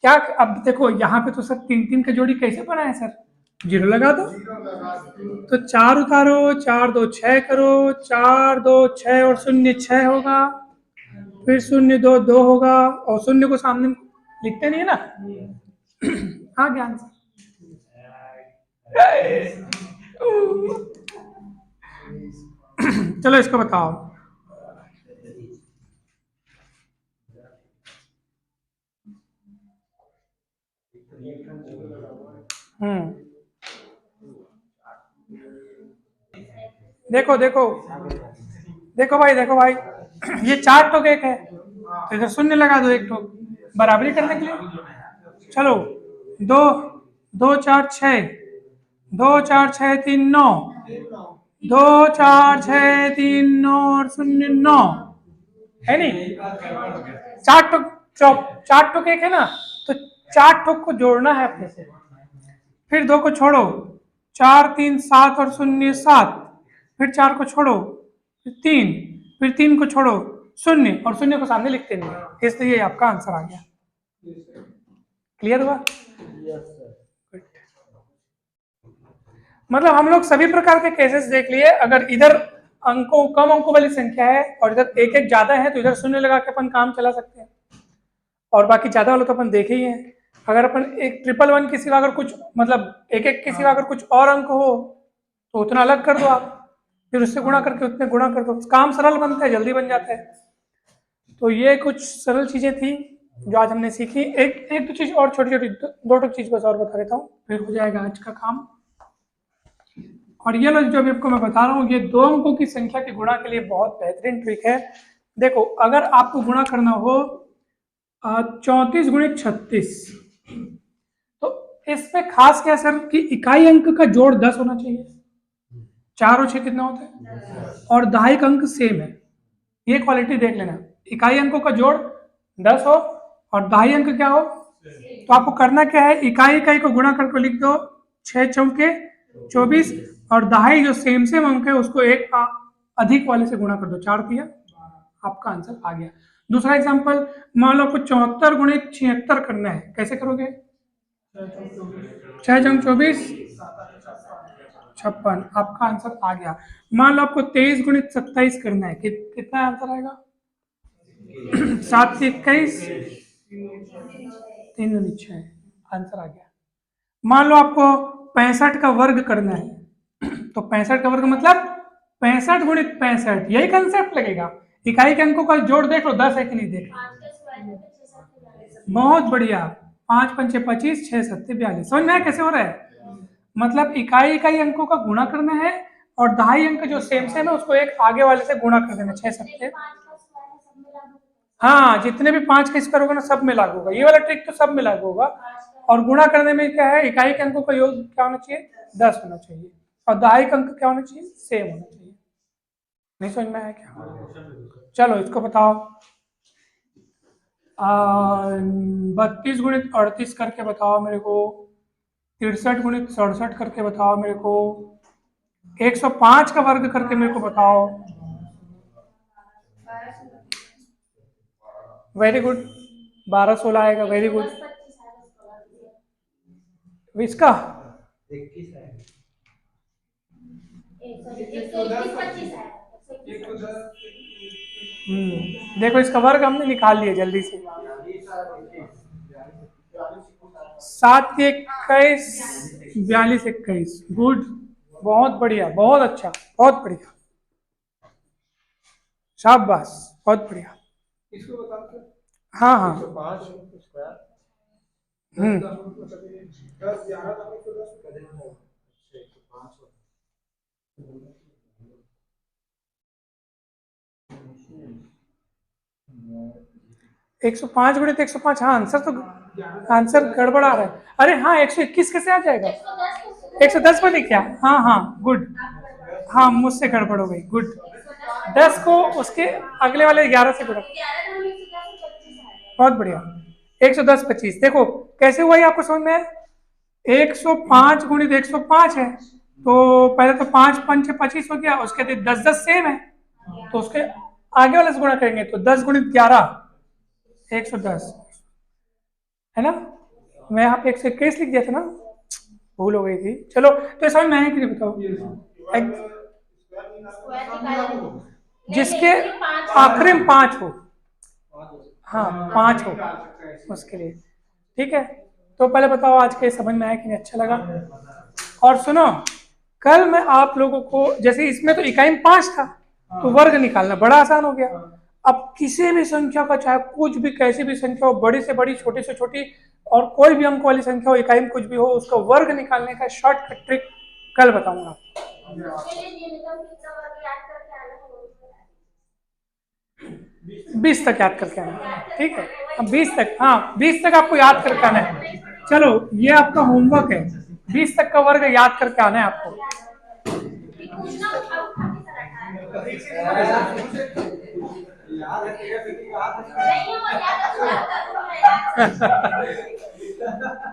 क्या अब देखो, यहाँ पे तो सर 3 3 का जोड़ी कैसे बना है सर? 0 लगा दो। तो 4 उतारो, 4 2 6 करो, 4 2 6 और 0 6 होगा, फिर 0 2 2 होगा, और 0 को सामने लिखते नहीं है ना? हाँ ज्ञान सर। चलो इसको बताओ। देखो देखो देखो भाई, देखो भाई, ये 4 टोक एक है, तो इधर 0 लगा दो, 1 टोक बराबरी करने के लिए। चलो, 2 2 4 6, 2 4 6 3 9, 2 4 6 3 9 और 0 9 है नहीं? 4 टोक, 4 टोक एक है ना, तो 4 टोक को जोड़ना है अपने से। फिर 2 को छोड़ो, 4 3 7 और 0 7, फिर 4 को छोड़ो, फिर 3, फिर 3 को छोड़ो, 0 और 0 को सामने लिखते नहीं, इसलिए आपका आंसर आ गया। क्लियर हुआ? मतलब हम लोग सभी प्रकार के केसेस देख लिए। अगर इधर अंकों कम अंकों वाली संख्या है और इधर एक एक ज्यादा है, तो इधर 0 लगा के अपन काम चला सकते हैं, और बाकी ज्यादा वाला तो अपन देखे ही है। अगर अपन एक 111 के सिवा अगर कुछ, मतलब एक एक के सिवा अगर कुछ और अंक हो, तो उतना अलग कर दो आप, फिर उससे गुणा करके उतने गुणा कर दो, काम सरल बनता है, जल्दी बन जाता है। तो ये कुछ सरल चीजें थी जो आज हमने सीखी। एक एक दो चीज और, छोटी छोटी दो चीज बस और बता देता हूँ, फिर हो जाएगा आज का काम। और ये लोग जो अभी आपको मैं बता रहा हूँ, ये 2 अंकों की संख्या के गुणा के लिए बहुत बेहतरीन ट्रिक है। देखो, अगर आपको गुणा करना हो 34 गुणित 36, तो इसमें खास क्या सर कि इकाई अंक का जोड़ 10 होना चाहिए। 4 और 6 कितना होता है? और दहाई अंक सेम है। ये क्वालिटी देख लेना, इकाई अंकों का जोड़ 10 हो और दहाई अंक क्या हो। तो आपको करना क्या है, इकाई इकाई को गुणा करके लिख दो, 6 चौके 24, और दहाई जो सेम सेम अंक है उसको एक अधिक वाले से गुणा कर दो, 4 दिया, आपका आंसर आ गया। दूसरा एग्जांपल, मान लो आपको 74 गुणित 76 करना है, कैसे करोगे? 6 चौक 24 56, आपका आंसर आ गया। मान लो आपको 23 गुणित 27 करना है, कितना आंसर आएगा? 7 से 21, 3 गुणित 6, आंसर आ गया। मान लो आपको 65 का वर्ग करना है, तो 65 का वर्ग मतलब 65 गुणित 65, यही कंसेप्ट लगेगा। इकाई के अंकों का जोड़ देख लो, 10 है कि नहीं देख। बहुत बढ़िया, 5 पंचे 25, 6 7 42। समझ में आया कैसे हो रहा है? मतलब इकाई इकाई अंकों का गुणा करना है और 2.5 अंक जो सेम सेम है उसको एक आगे वाले से गुणा कर देना 6 सकते। पाँच का स्क्वायर है, सब में लागू होता हाँ, जितने भी 5 का स्क्वायर होगा ना सब में लागू होगा, ये वाला ट्रिक तो सब में लागू होगा। और गुणा करने में क्या है, इकाई के अंकों का योग क्या होना चाहिए, 10 होना चाहिए, और 2.5 अंक क्या होना चाहिए, सेम होना चाहिए। नहीं समझ में आया क्या? चलो इसको बताओ। 32 गुणित 38 करके बताओ मेरे को, 63 गुणित 67 करके बताओ मेरे को, 105 का वर्ग करके मेरे को बताओ। वेरी गुड, 12-16 आएगा, वेरी गुड। 10-25 इसका 21 है। 121-25 है। देखो इसका वर्ग हमने निकाल लिया जल्दी से। 7 21 42 21, गुड, बहुत बढ़िया, बहुत अच्छा, बहुत बढ़िया, शाबाश, बहुत बढ़िया। इसको बताओ सर। हाँ हाँ 105 स्क्वायर 10 11 105 गुणित 105, हाँ आंसर गड़बड़ा रहा है। अरे हाँ 121 कैसे आ जाएगा, 110 पर क्या, हाँ हाँ गुड, हाँ मुझसे गड़बड़ हो गई, गुड। 10 को उसके अगले वाले 11 से गुणा, बहुत बढ़िया। 110-25, देखो कैसे हुआ ये आपको समझ में है। 105 गुणित 105 है, तो पहले तो 5 5 25 हो गया, उसके बाद 10 सेम है, तो उसके आगे वाले से गुणा करेंगे, तो 10 गुणित 11 110 है ना। मैं यहाँ पे 121 लिख दिया था ना, भूल हो गई थी। चलो तो समझ में आया कि नहीं बताओ। जिसके आखिरी में 5 हो, हाँ 5 हो उसके लिए, ठीक है। तो पहले बताओ आज के समझ में आया कि नहीं, अच्छा लगा। और सुनो, कल मैं आप लोगों को, जैसे इसमें तो इकाई में 5 था, तो वर्ग निकालना बड़ा आसान हो गया। अब किसी भी संख्या का, चाहे कुछ भी कैसी भी संख्या हो, बड़ी से बड़ी छोटी से छोटी, और कोई भी अंक वाली संख्या हो, इकाई में कुछ भी हो, उसका वर्ग निकालने का शॉर्टकट ट्रिक कल बताऊंगा। 20 तक याद करके आना, ठीक है। अब 20 तक, हाँ 20 तक आपको याद करके आना है। चलो ये आपका होमवर्क है, 20 तक का वर्ग याद करके आना है आपको। नहीं, वो याद